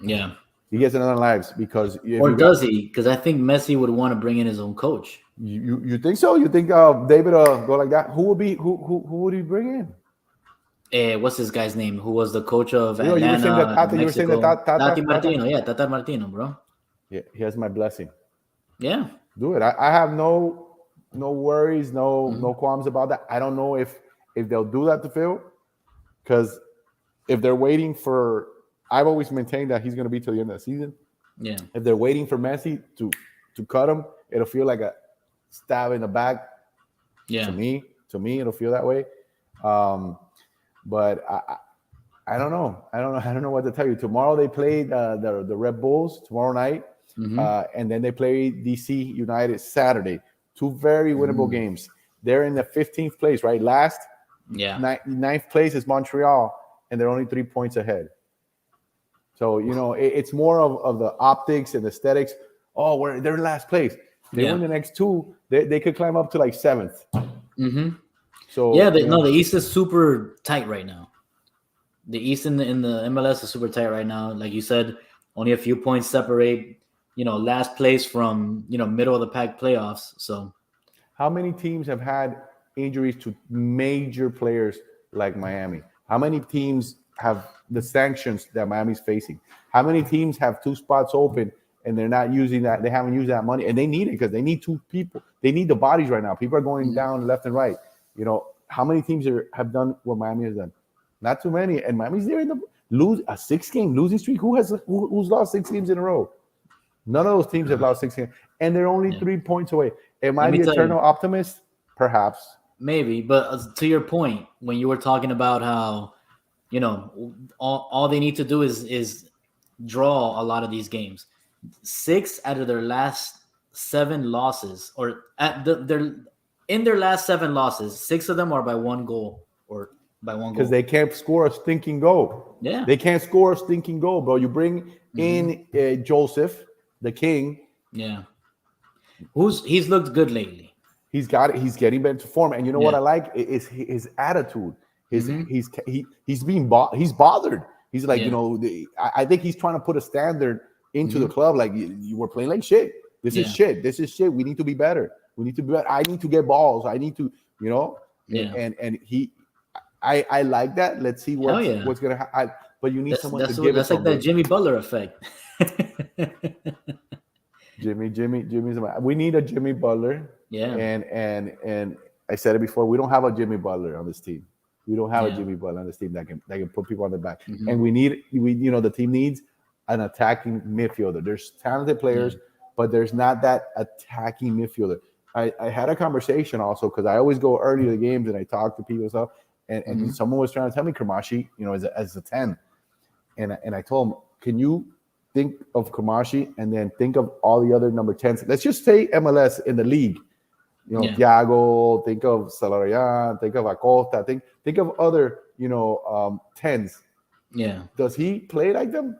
Yeah. He gets another lives because... Or does he? Because I think Messi would want to bring in his own coach. You think so? You think David go like that? Who would he bring in? What's this guy's name? Who was the coach of Atlanta, you were saying that Tata Martino. Yeah, Tata Martino, bro. Yeah, he has my blessing. Yeah. Do it. I have no worries, no qualms about that. I don't know if they'll do that to Phil, because if they're waiting for... I've always maintained that he's going to be till the end of the season. Yeah. If they're waiting for Messi to cut him, it'll feel like a stab in the back. Yeah. To me, it'll feel that way. But I don't know. I don't know what to tell you. Tomorrow they play the Red Bulls tomorrow night, and then they play DC United Saturday. 2 very winnable games. They're in the 15th place, right? Last. Yeah. Ninth place is Montreal, and they're only 3 points ahead. So it's more of the optics and aesthetics. Oh, they're in last place. They win the next two, they could climb up to like seventh. Mm-hmm. So yeah, the East is super tight right now. The East in the MLS is super tight right now. Like you said, only a few points separate, last place from, middle of the pack playoffs. So how many teams have had injuries to major players like Miami? How many teams have the sanctions that Miami's facing? How many teams have two spots open and they're not using that? They haven't used that money, and they need it because they need two people. They need the bodies right now. People are going down left and right. How many teams have done what Miami has done? Not too many. And Miami's there in the a 6-game losing streak. Who's lost 6 games in a row? None of those teams have lost 6 games, and they're only 3 points away. Am I the eternal optimist? Perhaps. Maybe, but to your point, when you were talking about how, all they need to do is draw a lot of these games. 6 out of their last 7 losses, or in their last 7 losses, 6 of them are by 1 goal or by 1 goal. Because they can't score a stinking goal. Yeah. They can't score a stinking goal, bro. You bring in Joseph, the king. Yeah. He's looked good lately. He's got it. He's getting better to form. And you know what I like is his attitude. He's being he's bothered. He's like, I think he's trying to put a standard into the club. Like, you were playing like shit. This is shit. This is shit. We need to be better. We need to be better. I need to get balls. I need to, and I like that. Let's see what's going to happen. But you need someone to give That's like that Jimmy Butler effect. Jimmy's. We need a Jimmy Butler. Yeah. And I said it before. We don't have a Jimmy Butler on this team. We don't have a Jimmy Butler on this team that can put people on the back. And the team needs an attacking midfielder. There's talented players, but there's not that attacking midfielder. I had a conversation also, because I always go early to the games and I talk to people and stuff. And someone was trying to tell me Kramashi, as a 10. And I told him, can you think of Kramashi and then think of all the other number 10s? Let's just say MLS in the league. Thiago, think of Salarian, think of Acosta, think of other, 10s. Yeah. Does he play like them?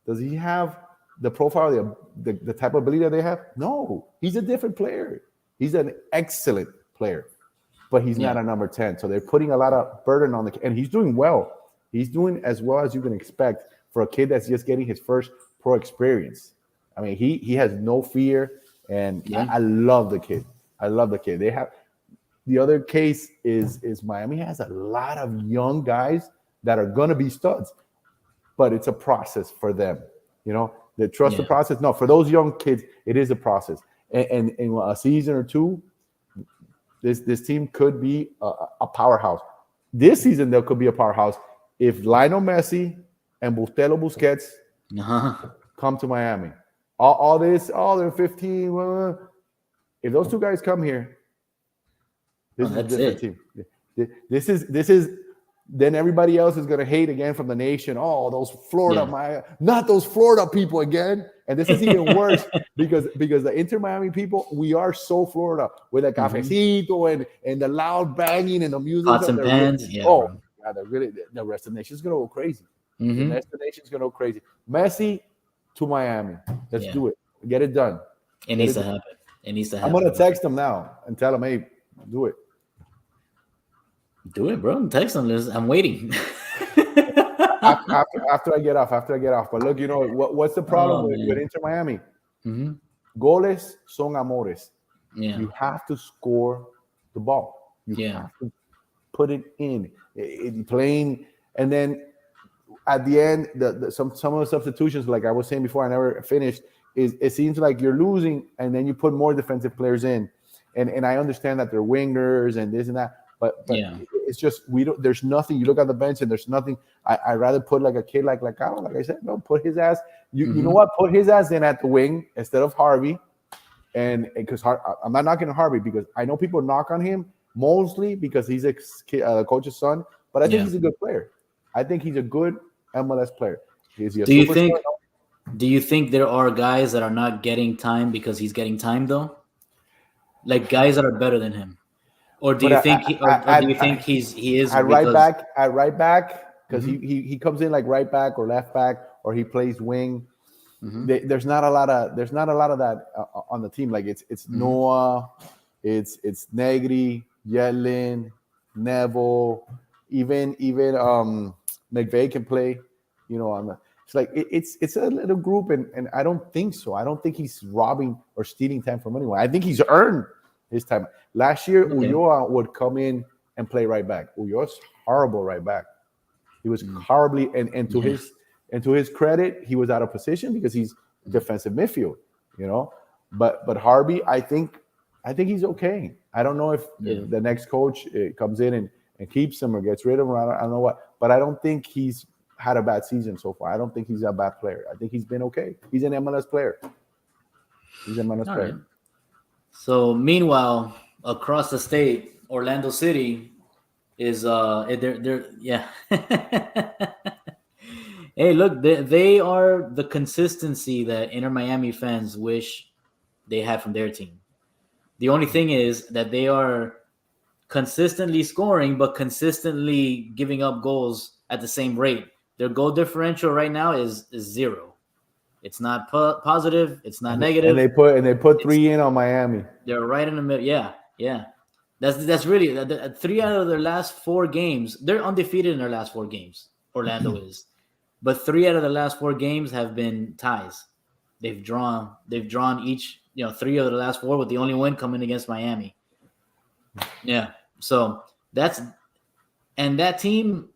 Does he have the profile, the type of ability that they have? No, he's a different player. He's an excellent player, but he's not a number 10. So they're putting a lot of burden on and he's doing well. He's doing as well as you can expect for a kid that's just getting his first pro experience. I mean, he has no fear, and I love the kid. I love the kid. They have the other case is Miami has a lot of young guys that are gonna be studs, but it's a process for them. They trust the process. No, for those young kids, it is a process. And in a season or two, this team could be a powerhouse. This season, there could be a powerhouse if Lionel Messi and Bustelo Busquets come to Miami. All they're 15. If those two guys come here, this is a different team. This is then everybody else is going to hate again from the nation. Oh, those Florida, not those Florida people again. And this is even worse because the Inter Miami people, we are so Florida with the cafecito and the loud banging and the music. Pots and pans. God, the rest of the nation is going to go crazy. The rest of the nation is going to go crazy. Messi to Miami. Let's do it. Get it done. It needs to happen. I'm going to text him now and tell him, hey, do it. Do it, bro. Text him. I'm waiting. after I get off. But look, what's the problem with Inter Miami? Goles son amores. Yeah. You have to score the ball. You have to put it in playing, and then at the end, some of the substitutions, like I was saying before, I never finished. It seems like you're losing, and then you put more defensive players in, and I understand that they're wingers and this and that. But it's just there's nothing. You look at the bench and there's nothing. I rather put like a kid like Lacao, like I said, no, put his ass. You know what? Put his ass in at the wing instead of Harvey. And because I'm not knocking on Harvey, because I know people knock on him mostly because he's a coach's son. But I think he's a good player. I think he's a good MLS player. Do you think there are guys that are not getting time because he's getting time though? Like guys that are better than him? Or do you think he is at right back because he comes in like right back or left back or he plays wing. Mm-hmm. There's not a lot of that on the team. Like it's Noah, it's Negri, Yedlin, Neville, even McVay can play. You know, it's like it's a little group, and I don't think so. I don't think he's robbing or stealing time from anyone. I think he's earned his time. Last year, Okay. Ulloa would come in and play right back. Ulloa's horrible right back. He was horribly, and to his credit, he was out of position because he's defensive midfield, you know. But Harvey, I think he's okay. I don't know if the next coach comes in and keeps him or gets rid of him. I don't know what, but I don't think he's had a bad season so far. I don't think he's a bad player. I think he's been okay. He's an MLS player. He's an MLS player. Right. So meanwhile, across the state, Orlando City is they're yeah. Hey, look, they are the consistency that Inter Miami fans wish they had from their team. The only thing is that they are consistently scoring, but consistently giving up goals at the same rate. Their goal differential right now is 0. It's not positive. It's not negative. And they put 3 in on Miami. They're right in the middle. Yeah. That's really 3 out of their last 4 games. They're undefeated in their last 4 games. Orlando is, but 3 out of the last 4 games have been ties. They've drawn each. 3 of the last 4, with the only win coming against Miami. Yeah. So that team.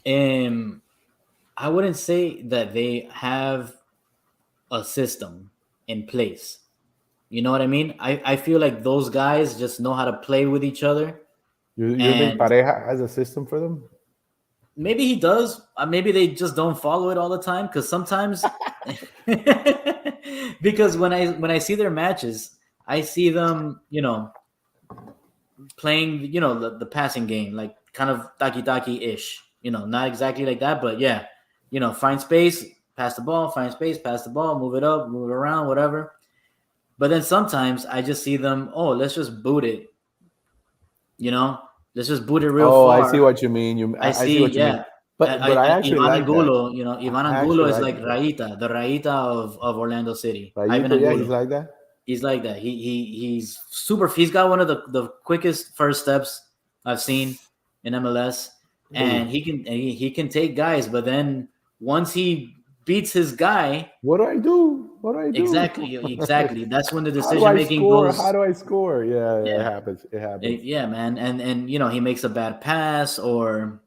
I wouldn't say that they have a system in place. You know what I mean? I feel like those guys just know how to play with each other. You think Pareja has a system for them? Maybe he does. Maybe they just don't follow it all the time, because sometimes because when I see their matches, I see them, playing, the passing game, like kind of taki-taki-ish. Not exactly like that, but yeah, find space, pass the ball, find space, pass the ball, move it up, move it around, whatever. But then sometimes I just see them, let's just boot it. Let's just boot it real far. I see what you mean. I see what you mean. But I actually Ivan like Angulo, that. Ivan Angulo is like Raita, the Raita of Orlando City. Ivan Raita, Angulo. he's like that. He's like that. He's super. He's got one of the quickest first steps I've seen in MLS, and he can take guys. But then once he beats his guy, what do I do? Exactly. That's when the decision making goes. How do I score? Yeah, it happens. Yeah, man. And he makes a bad pass, or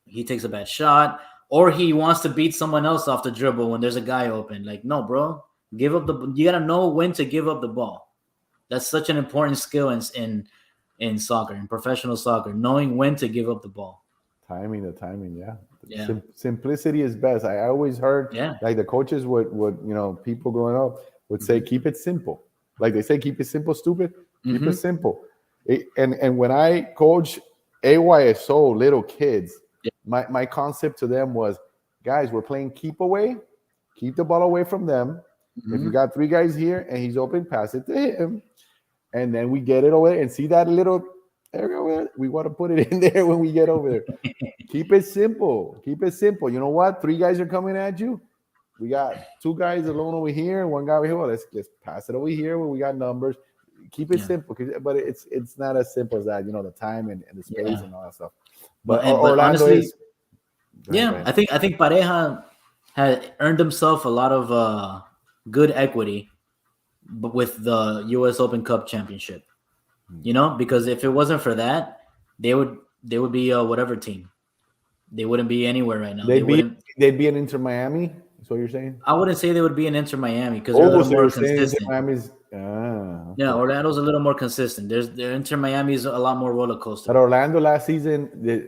he takes a bad shot, or he wants to beat someone else off the dribble when there's a guy open. Like, no, bro. You gotta know when to give up the ball. That's such an important skill in soccer, in professional soccer, knowing when to give up the ball. The timing, yeah. Simplicity is best. I always heard, like the coaches would people growing up would say, keep it simple. Like they say, keep it simple, stupid. Keep it simple. And when I coach AYSO little kids, my concept to them was, guys, we're playing keep away. Keep the ball away from them. If you got 3 guys here and he's open, pass it to him. And then we get it away and see that little area. We want to put it in there when we get over there. Keep it simple. You know what? 3 guys are coming at you. We got 2 guys alone over here and 1 guy over here. Well, let's pass it over here where we got numbers. Keep it simple. But it's not as simple as that, the time and the space and all that stuff. But Orlando honestly, is. I think Pareja had earned himself a lot of good equity, but with the U.S. Open Cup championship, because if it wasn't for that, they would be a whatever team. They wouldn't be anywhere right now. They'd be an Inter Miami. That's what you're saying? I wouldn't say they would be an Inter Miami because they're a little more consistent. Yeah, Orlando's a little more consistent. The Inter Miami is a lot more roller coaster. But Orlando last season, they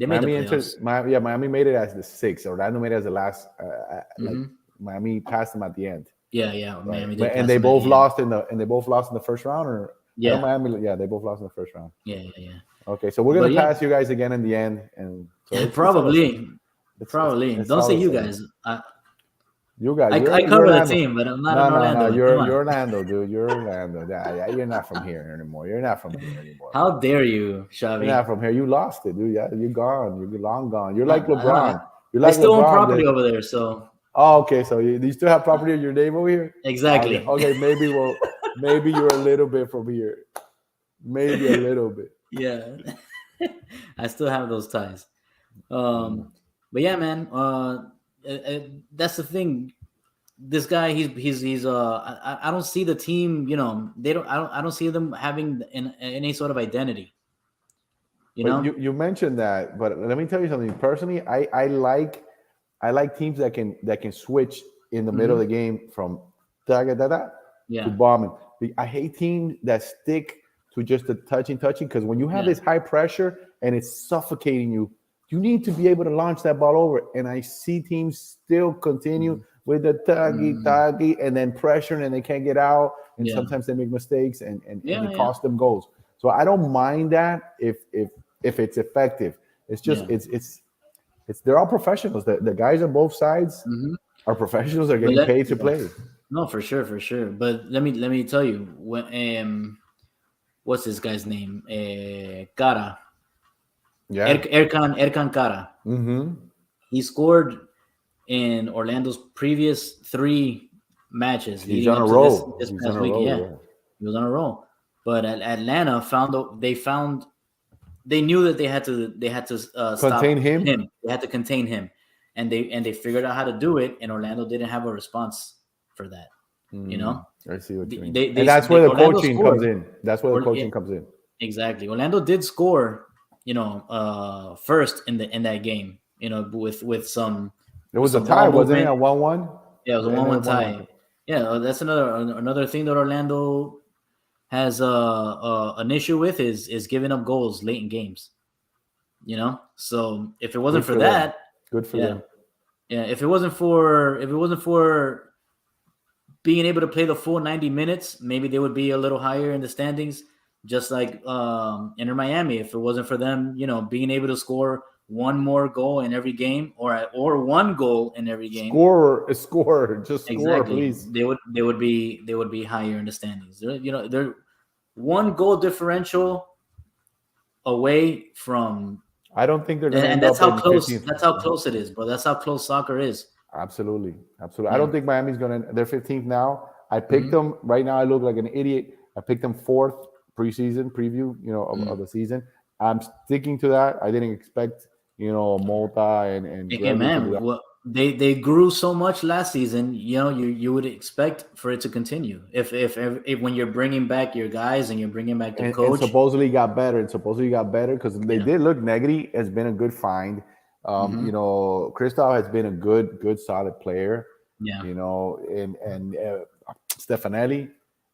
made the playoffs. Miami made it as the 6th. Orlando made it as the last. Miami passed them at the end. Yeah. Miami and they both lost in the first round, or they both lost in the first round. Yeah. Okay, so we're gonna pass you guys again in the end, and so probably. Don't say you guys. You guys. I cover the team, but I'm not in Orlando. No, you're Orlando, dude. You're Orlando. Yeah, you're not from here anymore. How dare you, Xavi? You're not from here. You lost it, dude. Yeah, you're gone. You're long gone. You're like LeBron. You They like still own LeBron? property over there, so Oh, okay. So you still have property in your name over here? exactly. Okay. Maybe you're a little bit from here. Maybe a little bit. Yeah, I still have those ties. Mm. But yeah, man, that's the thing. This guy, I don't see the team. I don't see them having any sort of identity. You But know. you mentioned that. But let me tell you something. Personally, I like teams that can switch in the middle of the game from da da da da to Yeah. bombing. I hate teams that stick to just the touching because when you have Yeah. this high pressure and it's suffocating you, you need to be able to launch that ball over. And I see teams still continue with the tuggy and then pressure and they can't get out. And Yeah. sometimes they make mistakes and Yeah. it Yeah. costs them goals. So I don't mind that if it's effective. It's just Yeah. it's they're all professionals. The guys on both sides are professionals. They're But getting paid to yeah. play. No, for sure, for sure. But let me tell you, what's this guy's name? Cara. Yeah. Erkan Cara. Mm-hmm. He scored in Orlando's previous 3 matches He's leading on a up to roll. this He's on past a week. roll. Yeah, Yeah. he was on a roll. But Atlanta they knew that they had to stop Contain him. They had to contain him, and they figured out how to do it. And Orlando didn't have a response for that. You know, I see what you mean. They, And that's where the Orlando coaching scored. comes in. That's where the coaching comes in. Exactly. Orlando did score, first in that game, with some. It was a some ball tie, wasn't it? movement. A 1-1. Yeah, it was a And then 1-1 tie. Yeah, that's another thing that Orlando has an issue with is giving up goals late in games. So if it wasn't for that, good for yeah, them. yeah. If it wasn't for being able to play the full 90 minutes, maybe they would be a little higher in the standings, just like Inter Miami. If it wasn't for them, being able to score one more goal in every game, or one goal in every game. Score, just score, Exactly. please. They would be higher in the standings. They're one goal differential away from. I don't think they're going to And end that's up how in close. 15th. That's how close it is, bro. That's how close soccer is. Absolutely. Yeah. I don't think Miami's going to. They're 15th now. I picked them right now. I look like an idiot. I picked them 4th preseason preview, of the season. I'm sticking to that. I didn't expect, Mota and Hey, man, they grew so much last season. You would expect for it to continue. If when you're bringing back your guys and you're bringing back the coach, and supposedly got better. Because they did look. Negri has been a good find. Kristoff has been a good solid player. Yeah. And Stefanelli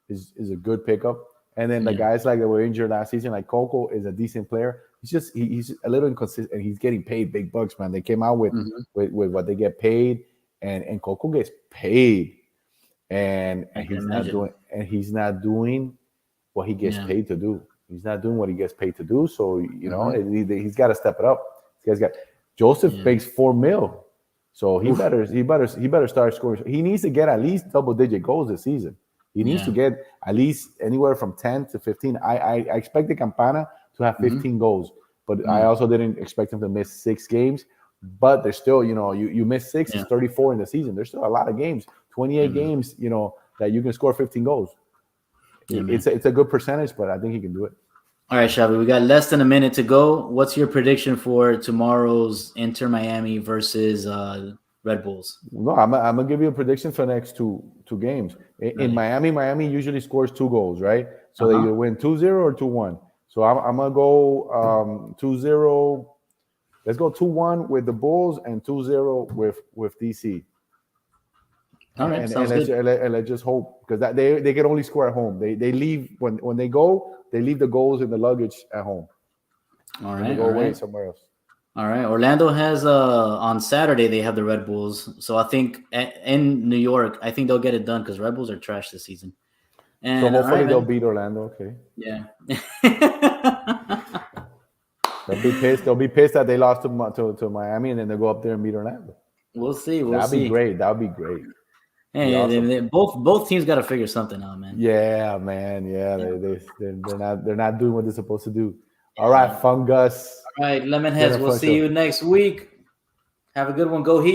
is a good pickup. And then the guys like that were injured last season, like Coco is a decent player. He's a little inconsistent. He's getting paid big bucks, man. They came out with what they get paid, and Coco gets paid, and he's not doing what he gets paid to do. He's not doing what he gets paid to do. So he's got to step it up. This guy's got Joseph makes $4 million. So he better start scoring. He needs to get at least double-digit goals this season. He needs to get at least anywhere from 10 to 15. I expected Campana to have 15 goals, but I also didn't expect him to miss 6 games. But there's still, you miss 6, it's 34 in the season. There's still a lot of games, 28 games, that you can score 15 goals. It's a good percentage, but I think he can do it. All right, Shabby, we got less than a minute to go. What's your prediction for tomorrow's Inter Miami versus Red Bulls? No, I'm gonna give you a prediction for the next two games. In Miami usually scores 2 goals, right? So they either win 2-0 or 2-1. So I'm gonna go 2-0. Let's go 2-1 with the Bulls and 2-0 with DC. All right, and let's just hope, because they can only score at home. They leave when they go. They leave the goals in the luggage at home. All right, they go away somewhere else. All right. Orlando has on Saturday they have the Red Bulls. So I think in New York, I think they'll get it done because Red Bulls are trash this season. And so hopefully they'll beat Orlando. Okay. Yeah. They'll be pissed. They'll be pissed that they lost to Miami, and then they'll go up there and beat Orlando. We'll see. That'd be great. That'd be great. Hey, awesome. Both teams got to figure something out, man. Yeah, man. Yeah, they're not doing what they're supposed to do. All right, Fungus. All right, Lemonheads. We'll see you next week. Have a good one. Go Heat.